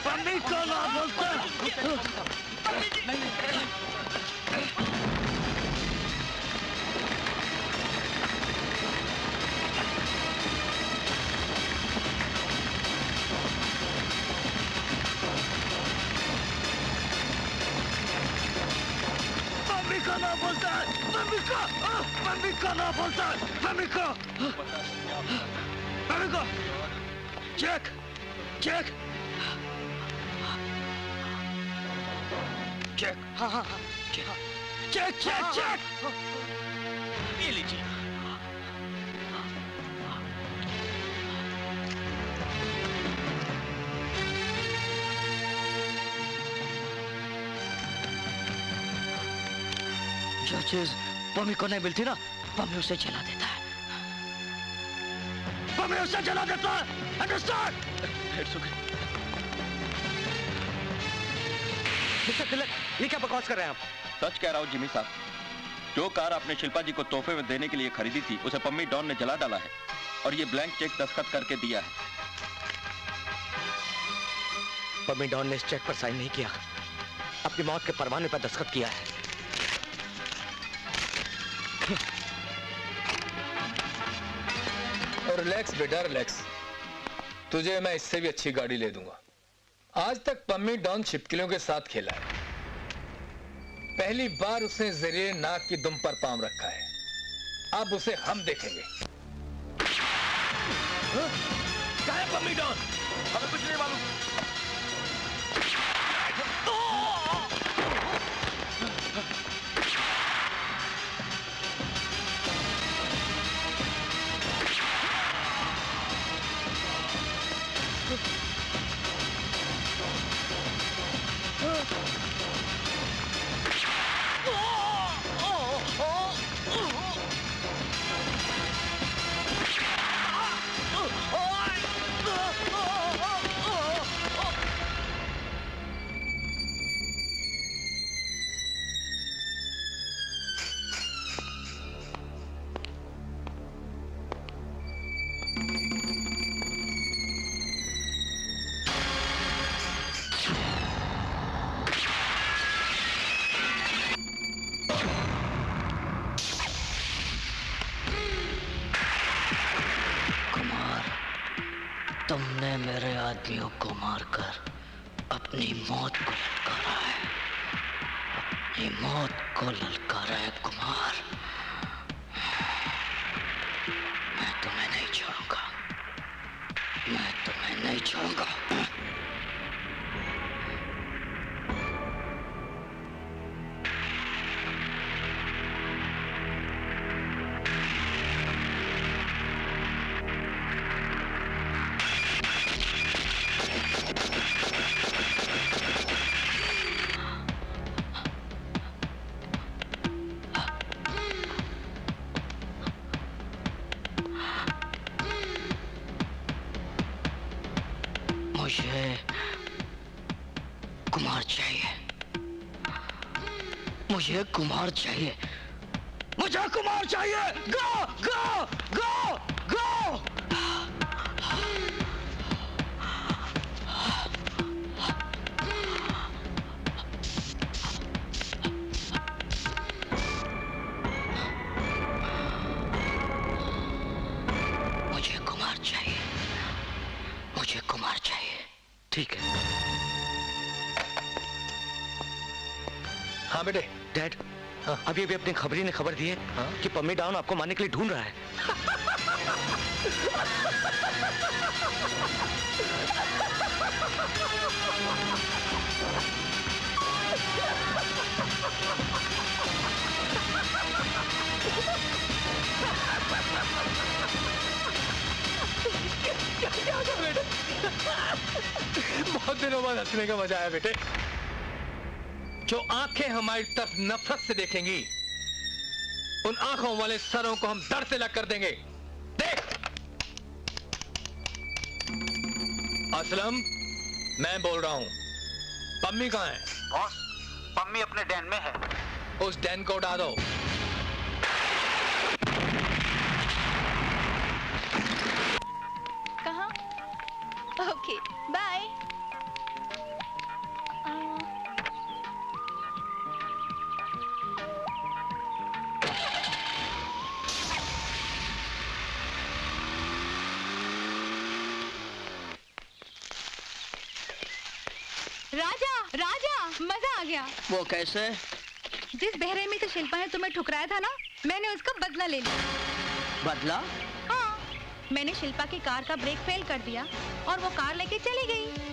S8: पम्मी को ना बोलता।
S14: मम्मी का नाम बोलता है, मम्मी का नाम बोलता है, मम्मी का चेक चेक चेक, हाँ हाँ हाँ चेक चेक चेक चेक, ये लीजिए।
S8: जो चीज पम्मी को नहीं मिलती ना, पम्मी उसे जला देता है।
S14: पम्मी उसे जला देता है, अंडरस्टैंड?
S12: मिस्टर तिलक, ये क्या बकवास कर रहे हैं आप?
S3: सच कह रहा हूँ जिमी साहब, जो कार आपने शिल्पा जी को तोहफे में देने के लिए खरीदी थी, उसे पम्मी डॉन ने जला डाला है और ये ब्लैंक चेक दस्तखत करके दिया है।
S12: पम्मी डॉन ने इस चेक पर साइन नहीं किया, अपनी मौत के परवाने पर दस्तखत किया है।
S11: रिलैक्स बेटा रिलैक्स, तुझे मैं इससे भी अच्छी गाड़ी ले दूंगा। आज तक पम्मी डॉन छिपकलियों के साथ खेला है, पहली बार उसने जरिए नाक की दुम पर पांव रखा है। अब उसे हम देखेंगे।
S14: क्या है पम्मी डॉन? हमें कुछ नहीं मालूम।
S8: तुमने मेरे आदमियों को मारकर अपनी मौत को ललकारा है, अपनी मौत को ललकारा है कुमार। मैं तुम्हें नहीं छोड़ूंगा, मैं तुम्हें नहीं छोड़ूंगा। मुझे कुमार चाहिए, मुझे कुमार चाहिए, मुझे कुमार चाहिए। गो गो गो गो। मुझे कुमार चाहिए, मुझे कुमार चाहिए।
S12: ठीक है।
S11: हाँ बेटे।
S12: डैड, अभी अभी अपनी खबरी ने खबर दी है कि पम्मी डाउन आपको मारने के लिए ढूंढ रहा है।
S11: बहुत दिनों बाद हंसने का मजा आया बेटे। जो आंखें हमारी तरफ नफरत से देखेंगी, उन आंखों वाले सरों को हम दर्द से अलग कर देंगे। देख असलम, मैं बोल रहा हूं। पम्मी कहां है?
S13: बॉस, पम्मी अपने डैन में है।
S11: उस डैन को उड़ा दो।
S1: कहाँ? Okay, bye. राजा राजा मजा आ गया।
S8: वो कैसे?
S1: जिस बेरहमी से शिल्पा ने तुम्हें ठुकराया था ना, मैंने उसका बदला ले लिया।
S8: बदला?
S1: हाँ, मैंने शिल्पा की कार का ब्रेक फेल कर दिया और वो कार लेके चली गई।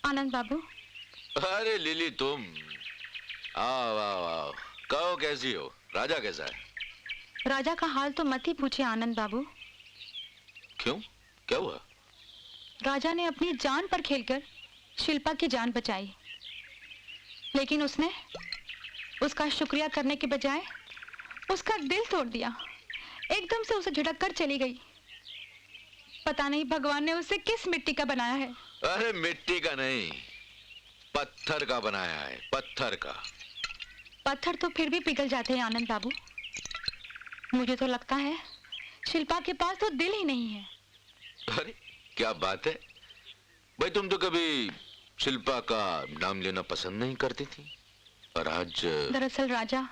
S1: आनंद बाबू।
S5: अरे लिली तुम आओ आओ आओ, कहो कैसी हो? राजा कैसा है?
S1: राजा का हाल तो मत ही पूछे आनंद बाबू।
S5: क्यों, क्या हुआ?
S1: राजा ने अपनी जान पर खेलकर शिल्पा की जान बचाई, लेकिन उसने उसका शुक्रिया करने के बजाय उसका दिल तोड़ दिया। एकदम से उसे झटक कर चली गई। पता नहीं भगवान ने उसे किस मिट्टी का बनाया है।
S5: अरे मिट्टी का नहीं, पत्थर का बनाया है, पत्थर का।
S1: पत्थर तो फिर भी पिघल जाते हैं आनंद बाबू। मुझे तो लगता है शिल्पा के पास तो दिल ही नहीं है।
S5: अरे क्या बात है भाई, तुम तो कभी शिल्पा का नाम लेना पसंद नहीं करती थी, और आज?
S1: दरअसल राजा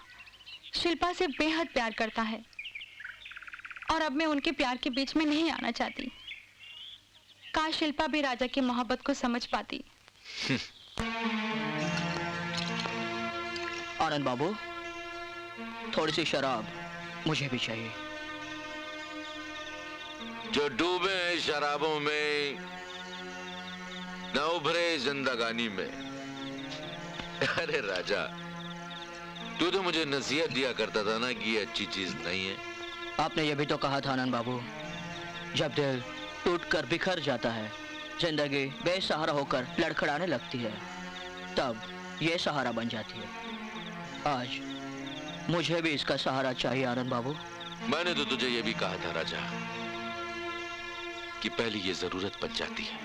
S1: शिल्पा से बेहद प्यार करता है, और अब मैं उनके प्यार के बीच में नहीं आना चाहती। काश शिल्पा भी राजा की मोहब्बत को समझ पाती।
S8: आनंद बाबू, थोड़ी सी शराब मुझे भी चाहिए।
S5: जो डूबे हैं शराबों में न उभरे जिंदगानी में। अरे राजा, तू तो मुझे नसीहत दिया करता था ना कि ये अच्छी चीज नहीं है।
S8: आपने ये भी तो कहा था आनंद बाबू, जब दिल टूटकर बिखर जाता है, जिंदगी बेसहारा होकर लड़खड़ाने लगती है, तब ये सहारा बन जाती है। आज मुझे भी इसका सहारा चाहिए आनंद बाबू।
S5: मैंने तो तुझे ये भी कहा था राजा कि पहले ये जरूरत बन जाती है,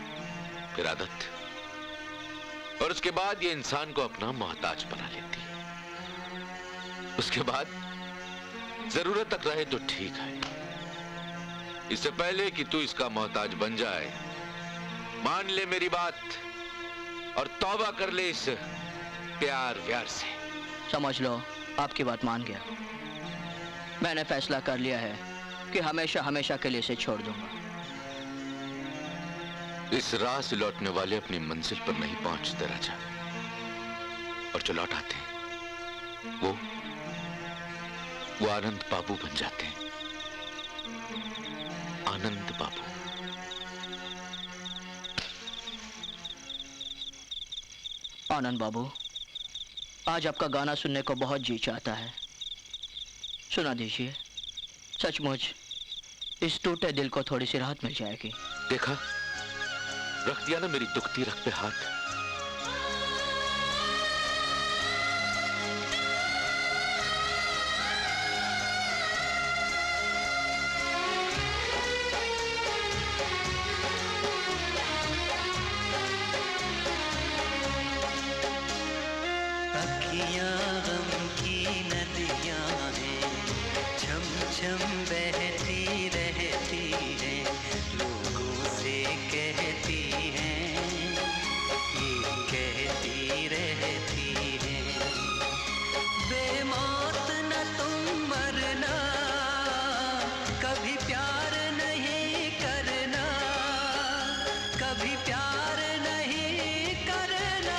S5: फिर आदत, और उसके बाद ये इंसान को अपना मोहताज बना लेती है। उसके बाद जरूरत तक रहे तो ठीक है, इससे पहले कि तू इसका मोहताज बन जाए, मान ले मेरी बात और तौबा कर ले इस प्यार व्यार से।
S8: समझ लो, आपकी बात मान गया। मैंने फैसला कर लिया है कि हमेशा हमेशा के लिए इसे छोड़ दूंगा।
S5: इस राह से लौटने वाले अपनी मंजिल पर नहीं पहुंचते राजा, और जो लौट आते हैं वो आनंद बाबू बन जाते हैं। आनंद बाबू।
S8: आनंद बाबू, आज आपका गाना सुनने को बहुत जी चाहता है, सुना दीजिए। सचमुच इस टूटे दिल को थोड़ी सी राहत मिल जाएगी।
S5: देखा, रख दिया ना मेरी दुखती रख पे हाथ।
S10: अखियाँ गम की नदियाँ हैं, छम छम बहती रहती हैं, लोगों से कहती हैं, ये कहती रहती हैं, बेमौत न तुम मरना, कभी प्यार नहीं करना, कभी प्यार नहीं करना।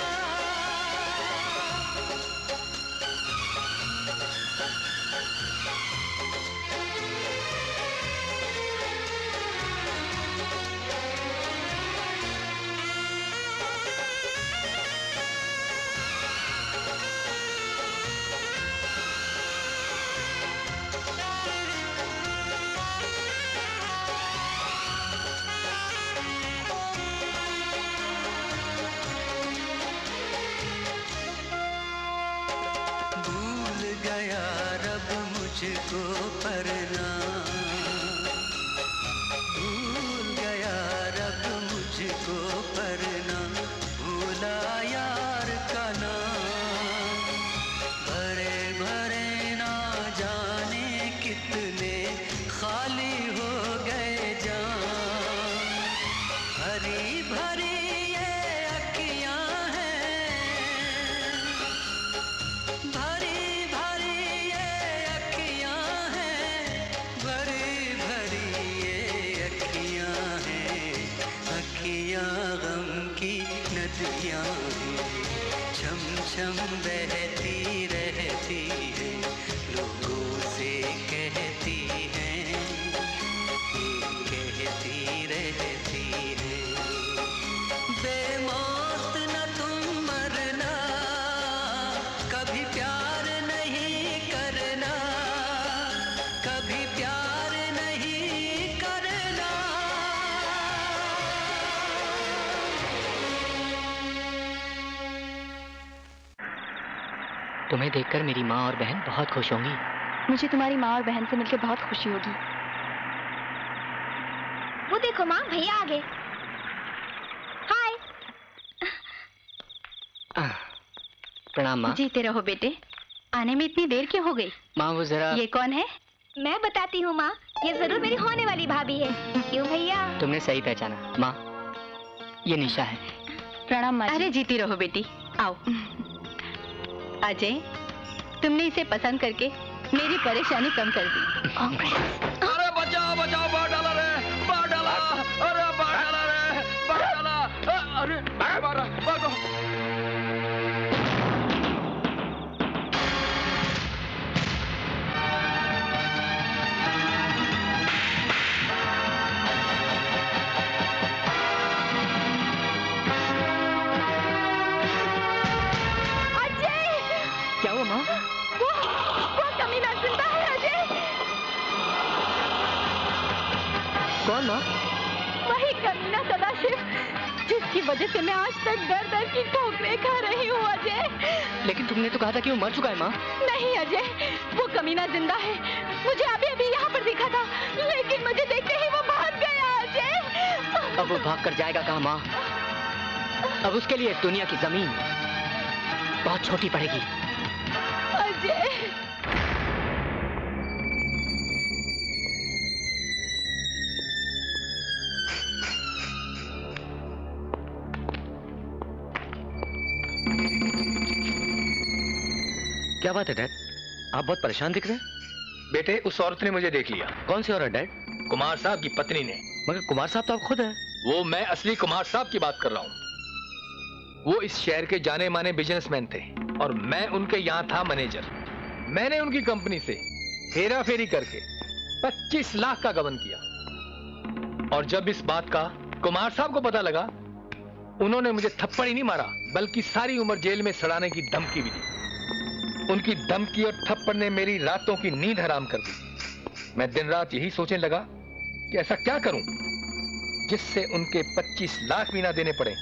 S10: भूल गया रब मुझको परना, भूल गया रब मुझको परना, भूला यार का नाम, भरे भरे ना जाने कितने खाली हो गए जाम, भरी भरी ये अखियाँ हैं, भरी भरी ये अखियाँ हैं, भरी भरी ये अखियाँ हैं, अखियाँ गम की नदियाँ हैं, छम छम बहती रहती हैं, लोगों से कहती हैं, ये कहती रहती हैं, बेमौत न तुम मरना, कभी प्यार नहीं करना, कभी प्यार नहीं करना।
S2: तुम्हें देखकर मेरी माँ और बहन बहुत खुश होंगी।
S1: मुझे तुम्हारी माँ और बहन से मिलकर बहुत खुशी होगी।
S15: वो देखो माँ, भैया आ गए। हाय।
S2: प्रणाम माँ।
S1: जीते रहो बेटे। आने में इतनी देर क्यों हो गई?
S2: माँ वो जरा।
S1: ये कौन है?
S15: मैं बताती हूँ माँ, ये जरूर मेरी होने वाली भाभी है। क्यों भैया?
S2: तुमने सही पहचाना माँ, ये निशा है।
S1: प्रणाम माँ। अरे जीती रहो बेटी, आओ। अजय, तुमने इसे पसंद करके मेरी परेशानी कम कर दी।
S11: अरे बचाओ बचाओ, बाढ़ डाला रे, बाढ़ डाला, अरे बाढ़ डाला रे, बाढ़ डाला, अरे मारा, भागो।
S2: कौन माँ?
S1: वही कमीना सदाशिव जिसकी वजह से मैं आज तक दर दर की ठोकरें खा रही हूँ अजय।
S2: लेकिन तुमने तो कहा था कि वो मर चुका है माँ।
S1: नहीं अजय, वो कमीना जिंदा है। मुझे अभी अभी यहाँ पर दिखा था, लेकिन मुझे देखते ही वो भाग गया अजय।
S2: अब वो भाग कर जाएगा कहाँ माँ? अब उसके लिए दुनिया की जमीन बहुत छोटी पड़ेगी।
S1: अजय
S12: क्या बात है डैड? आप बहुत परेशान दिख रहे हैं।
S11: बेटे, उस औरत ने मुझे देख लिया।
S12: कौन सी औरत डैड?
S11: कुमार साहब की पत्नी ने।
S12: मगर कुमार साहब तो आप खुद हैं।
S11: वो मैं असली कुमार साहब की बात कर रहा हूँ। वो इस शहर के जाने माने बिजनेसमैन थे और मैं उनके यहाँ था मैनेजर। मैंने उनकी कंपनी से हेरा फेरी करके 25 लाख का गबन किया। और जब इस बात का कुमार साहब को पता लगा, उन्होंने मुझे थप्पड़ ही नहीं मारा बल्कि सारी उम्र जेल में सड़ाने की धमकी भी दी। उनकी धमकी और थप्पड़ ने मेरी रातों की नींद हराम कर दी। मैं दिन रात यही सोचने लगा कि ऐसा क्या करूं जिससे उनके 25 लाख भी ना देने पड़े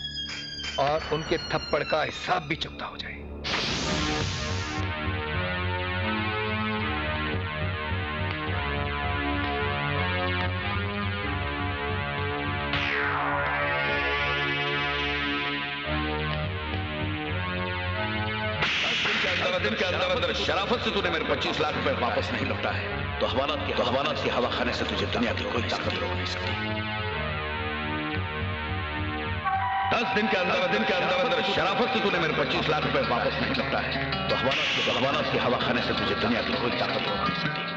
S11: और उनके थप्पड़ का हिसाब भी चुकता हो जाए।
S5: दिन के अंदर शराफत से तूने मेरे 25 लाख रुपए वापस नहीं लौटा है तो हवालात की हवा खाने से तुझे दुनिया की कोई ताकत रोक नहीं सकती। 10 दिन के अंदर शराफत से तूने मेरे 25 लाख रुपए वापस नहीं लौटा है तो हवालात की हवा खाने से तुझे दुनिया की कोई ताकत रोक नहीं सकती।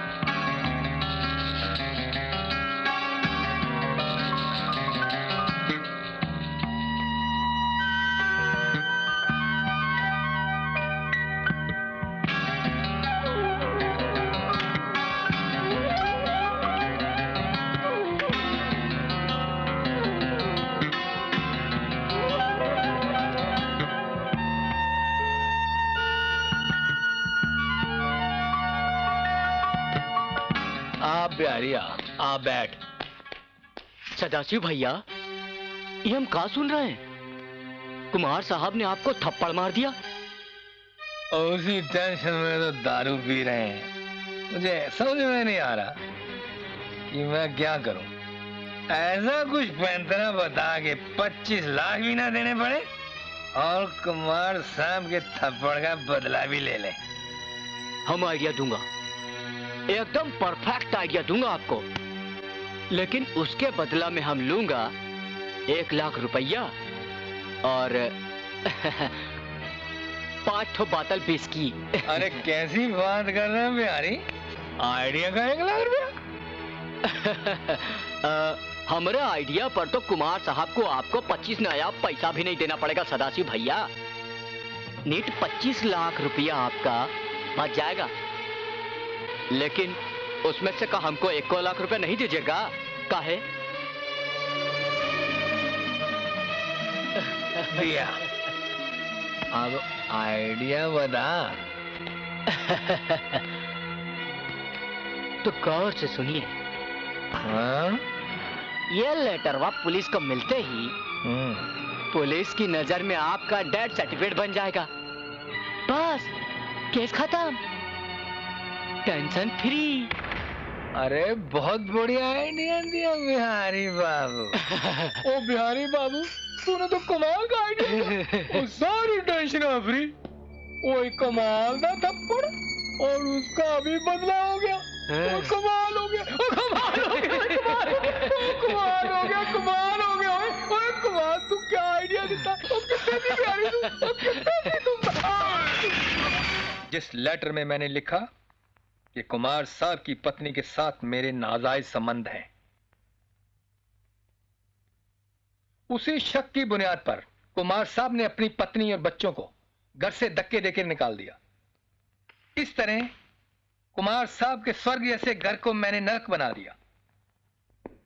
S11: बिहारिया आ बैठ।
S2: सदाशिव भैया, ये हम कहाँ सुन रहे हैं? कुमार साहब ने आपको थप्पड़ मार दिया।
S11: उसी टेंशन में तो दारू पी रहे हैं। मुझे समझ में नहीं आ रहा कि मैं क्या करूं। ऐसा कुछ पैंतरा बता के 25 लाख भी ना देने पड़े और कुमार साहब के थप्पड़ का बदला भी ले ले।
S2: हम आइडिया दूंगा, एकदम परफेक्ट आइडिया दूंगा आपको, लेकिन उसके बदला में हम लूंगा 1 लाख रुपया और 5 बातल बिस्की।
S11: अरे कैसी बात कर रहे हैं बिहारी? आइडिया का 1 लाख रुपया?
S2: हमारे आइडिया पर तो कुमार साहब को आपको 25 नया पैसा भी नहीं देना पड़ेगा सदाशिव भैया। नीट 25 लाख रुपया आपका बच जाएगा, लेकिन उसमें से का हमको 1 लाख रुपया नहीं दीजिएगा? काहे?
S11: दिया। अब आइडिया बता।
S2: तो गौर से सुनिए।
S11: हाँ?
S2: ये लेटरवा पुलिस को मिलते ही पुलिस की नजर में आपका डेथ सर्टिफिकेट बन जाएगा। बस केस खत्म, टेंशन फ्री।
S11: अरे बहुत बढ़िया आइडिया दिया बिहारी बाबू। ओ बिहारी बाबू, तूने तो कमाल का आइडिया। सारी टेंशन फ्री। वो कमाल का थप्पड़ और उसका भी बदला हो गया। वो कमाल हो गया, कमाल हो गया, कमाल हो गया, कमाल हो गया। ओए कमाल, तू क्या आइडिया देता? कितने दी बिहारी तू? कितने दी तू? जिस लेटर में मैंने लिखा कि कुमार साहब की पत्नी के साथ मेरे नाजायज संबंध हैं, उसी शक की बुनियाद पर कुमार साहब ने अपनी पत्नी और बच्चों को घर से धक्के देकर निकाल दिया। इस तरह कुमार साहब के स्वर्ग जैसे घर को मैंने नरक बना दिया।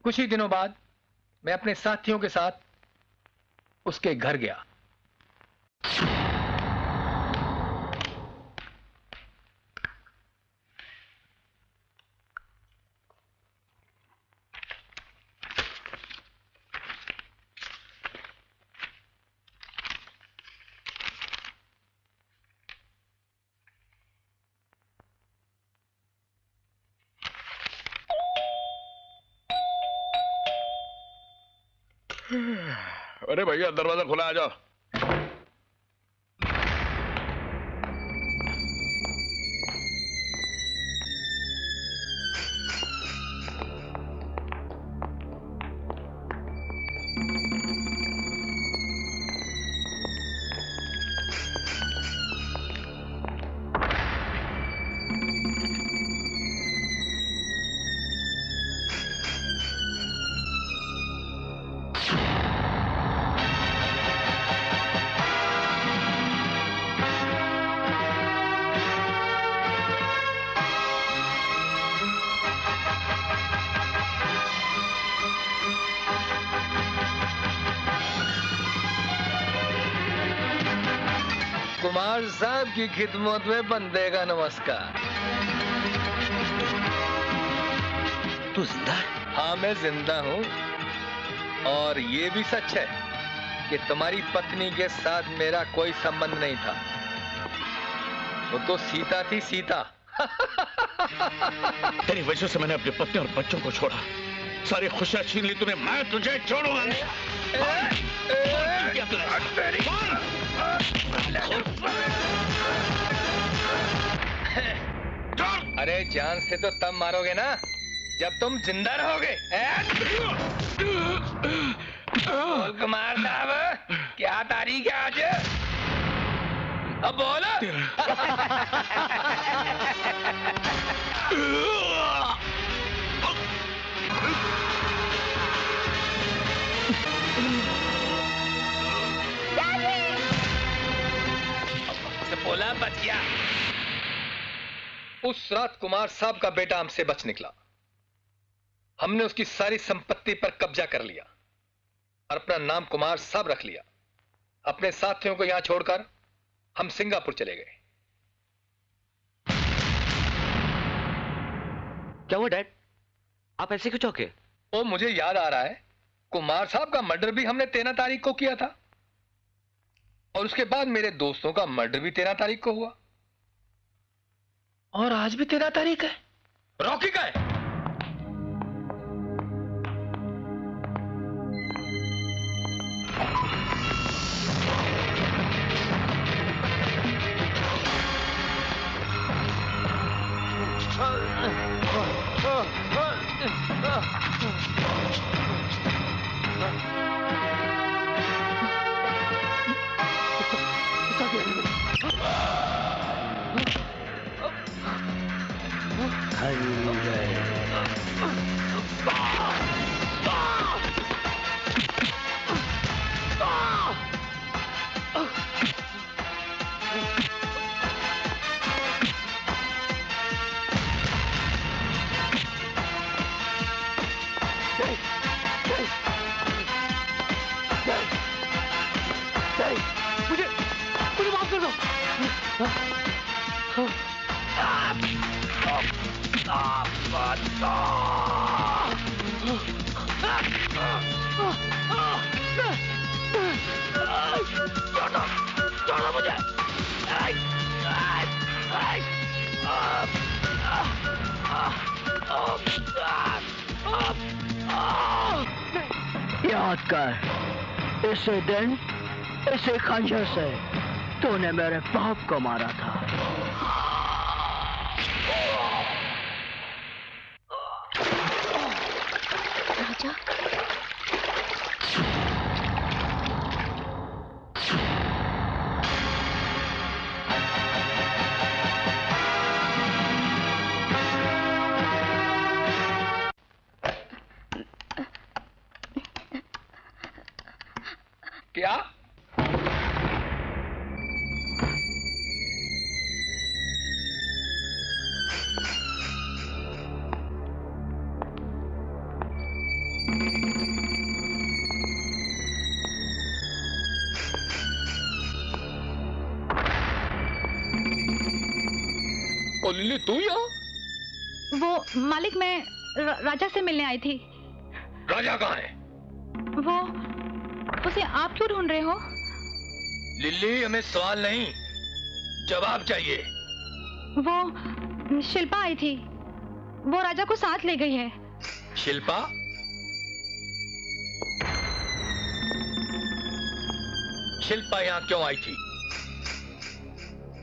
S11: कुछ ही दिनों बाद मैं अपने साथियों के साथ उसके घर गया।
S14: अरे भैया दरवाजा खुला, आ जाओ।
S11: कुमार साहब की खिदमत में बंदे का नमस्कार।
S14: तू जिंदा है?
S11: हाँ मैं जिंदा हूँ, और ये भी सच है कि तुम्हारी पत्नी के साथ मेरा कोई संबंध नहीं था। वो तो सीता थी, सीता।
S14: तेरी वजह से मैंने अपनी पत्नी और बच्चों को छोड़ा, सारी खुशियां छीन ली तूने। मैं तुझे छोड़ूंगा नहीं।
S11: अरे जान से तो तब मारोगे ना जब तुम जिंदा रहोगे। बोल कुमार साहब, क्या तारीख है आज? अब बोलो। बोला बच गया। उस रात कुमार साहब का बेटा हमसे बच निकला। हमने उसकी सारी संपत्ति पर कब्जा कर लिया और अपना नाम कुमार साहब रख लिया। अपने साथियों को यहां छोड़कर हम सिंगापुर चले गए।
S2: क्या हुआ डैड, आप ऐसे क्यों चौंके?
S11: ओ मुझे याद आ रहा है, कुमार साहब का मर्डर भी हमने 13 तारीख को किया था, और उसके बाद मेरे दोस्तों का मर्डर भी 13 तारीख को हुआ, और आज भी 13 तारीख है। रॉकी का है।
S10: मुझे माफ कर दो। छोड़ो मुझे।
S8: याद कर, इसी दिन इसी खंजर से तूने मेरे बाप को मारा था।
S15: राजा,
S11: क्या? ओ लिली, तू यहाँ?
S1: वो मालिक, मैं राजा से मिलने आई थी।
S11: राजा कहाँ है?
S1: वो उसे आप क्यों ढूंढ रहे हो?
S11: लिली, हमें सवाल नहीं, जवाब चाहिए।
S1: वो शिल्पा आई थी, वो राजा को साथ ले गई है।
S11: शिल्पा? शिल्पा यहाँ क्यों आई थी?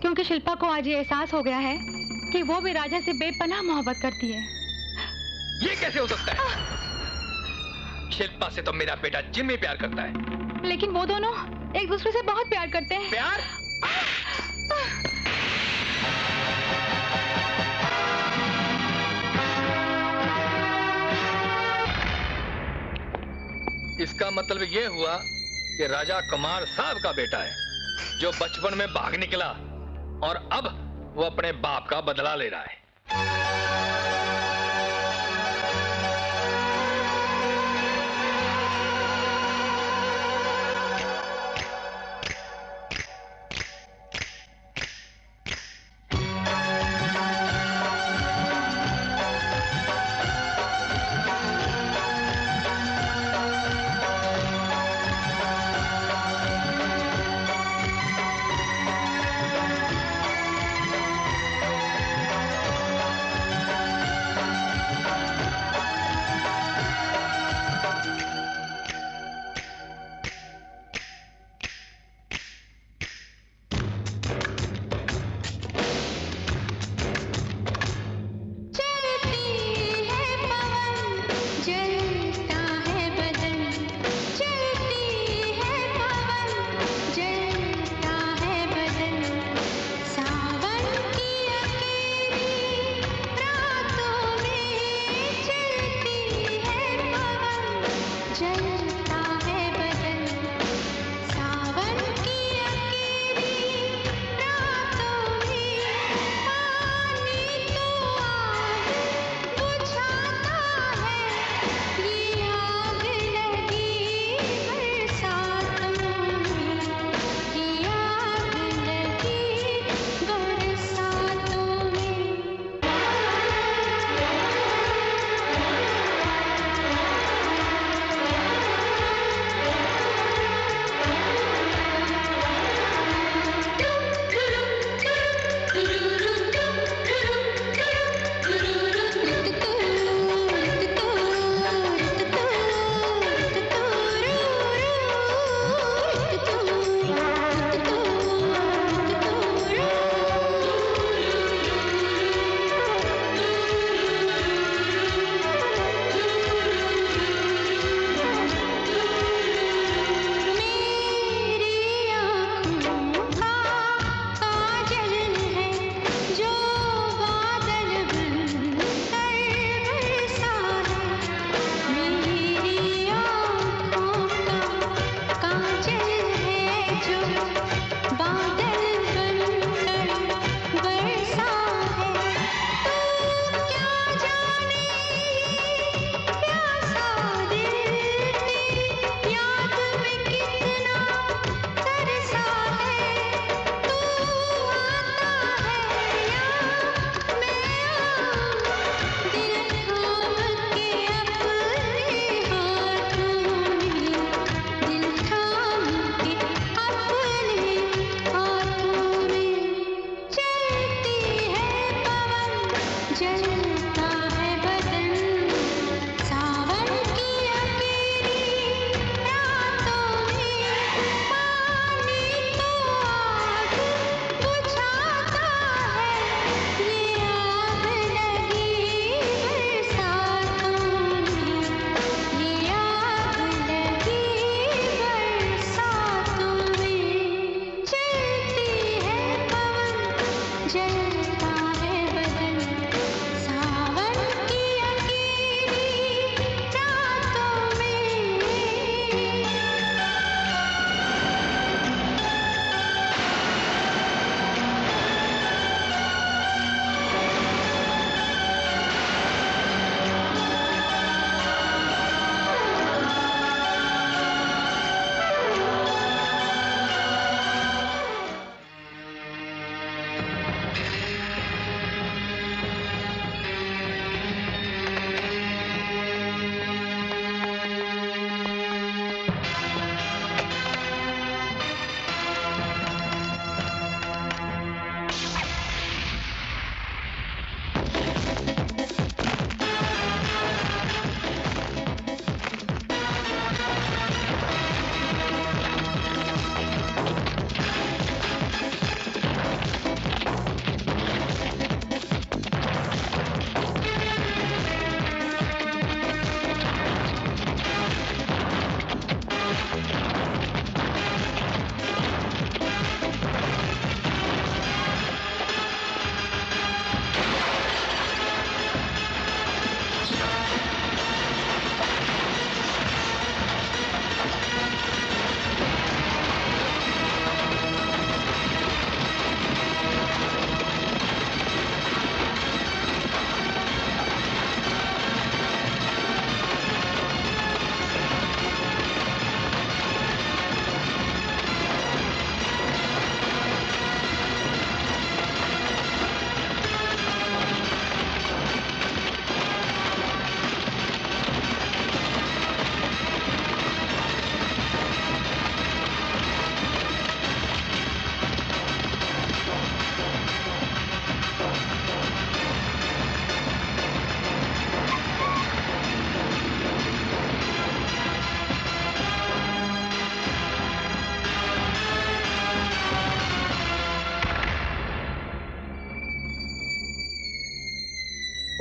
S1: क्योंकि शिल्पा को आज ये एहसास हो गया है कि वो भी राजा से बेपनाह मोहब्बत करती है।
S11: ये कैसे हो सकता है? शिल्पा से तो मेरा बेटा जिम्मी प्यार करता है।
S1: लेकिन वो दोनों एक दूसरे से बहुत प्यार करते हैं।
S11: प्यार? इसका मतलब ये हुआ कि राजा कुमार साहब का बेटा है, जो बचपन में भाग निकला और अब वो अपने बाप का बदला ले रहा है।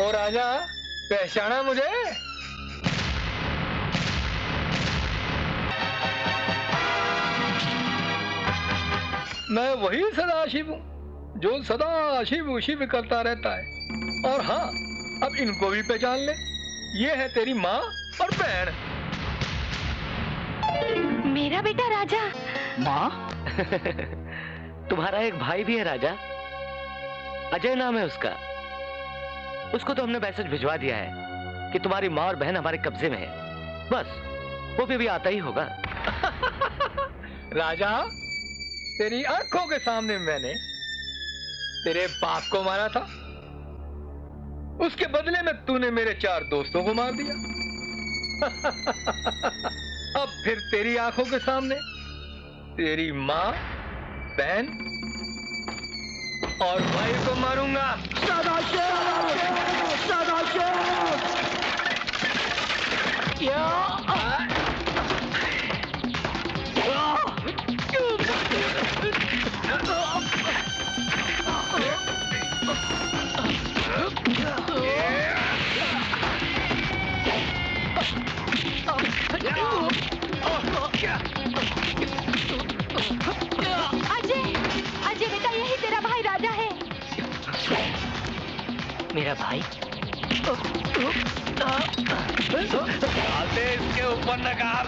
S11: और राजा पहचाना मुझे? मैं वही सदाशिव हूँ जो सदा शिव शिव करता रहता है। और हाँ, अब इनको भी पहचान ले, ये है तेरी माँ और बहन।
S6: मेरा बेटा राजा।
S7: माँ? तुम्हारा एक भाई भी है राजा, अजय नाम है उसका। उसको तो हमने मैसेज भिजवा दिया है कि तुम्हारी माँ और बहन हमारे कब्जे में है। बस वो भी अभी आता ही होगा।
S11: राजा, तेरी आंखों के सामने मैंने तेरे बाप को मारा था, उसके बदले में तूने मेरे 4 दोस्तों को मार दिया। अब फिर तेरी आंखों के सामने तेरी माँ, बहन और भाई को मारूंगा।
S15: अजय बेटा, यही तेरा भाई राजा है।
S7: मेरा भाई?
S5: इसके ऊपर नकार।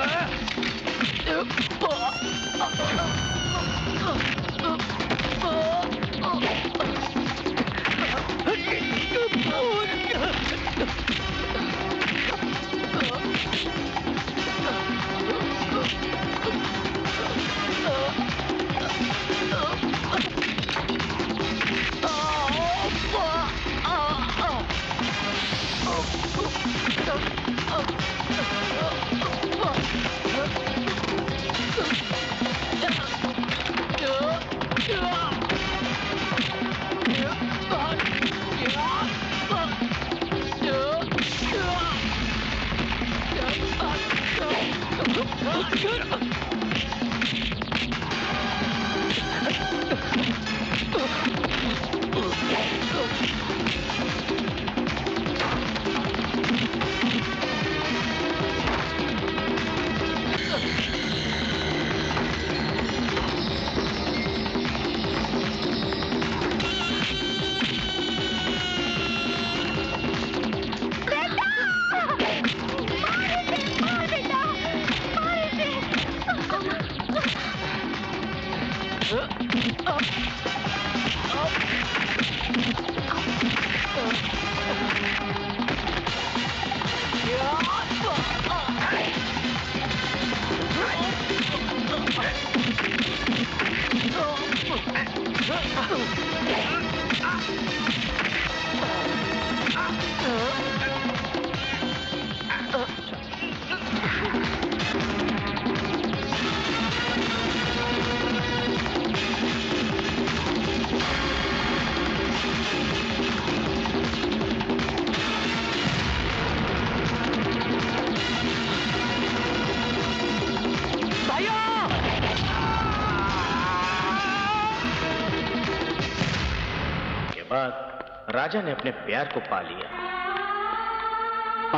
S12: राजा ने अपने प्यार को पा लिया।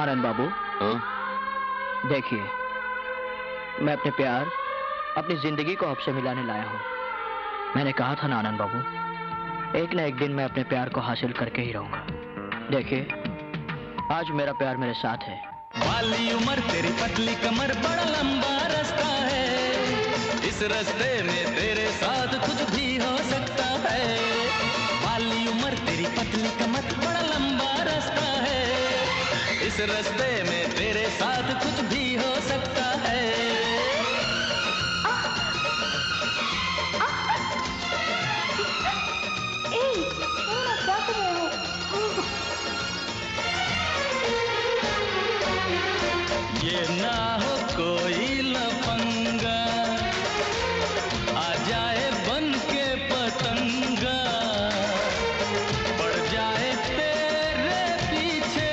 S8: आनंद बाबू, देखिए, मैं अपने प्यार, अपनी जिंदगी को आपसे मिलाने लाया हूँ। मैंने कहा था ना आनंद बाबू, एक न एक दिन मैं अपने प्यार को हासिल करके ही रहूंगा। देखिए, आज मेरा प्यार मेरे साथ है।
S16: वाली उम्र तेरी पतली कमर, बड़ा लंबा रास्ता है, इस रास्ते में तेरे साथ कुछ भी हो सकता है। वाली उम्र तेरी पतली कमर, बड़ा लंबा रास्ता है, इस रास्ते में तेरे साथ कुछ भी हो सकता है। ये ना हो कोई लफंगा, आ जाए बन के पतंगा, पड़ जाए तेरे पीछे,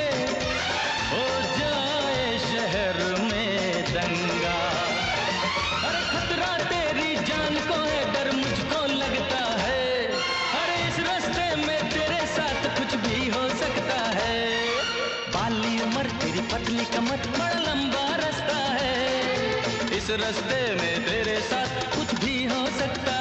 S16: हो जाए शहर में दंगा। इस रास्ते में तेरे साथ कुछ भी हो सकता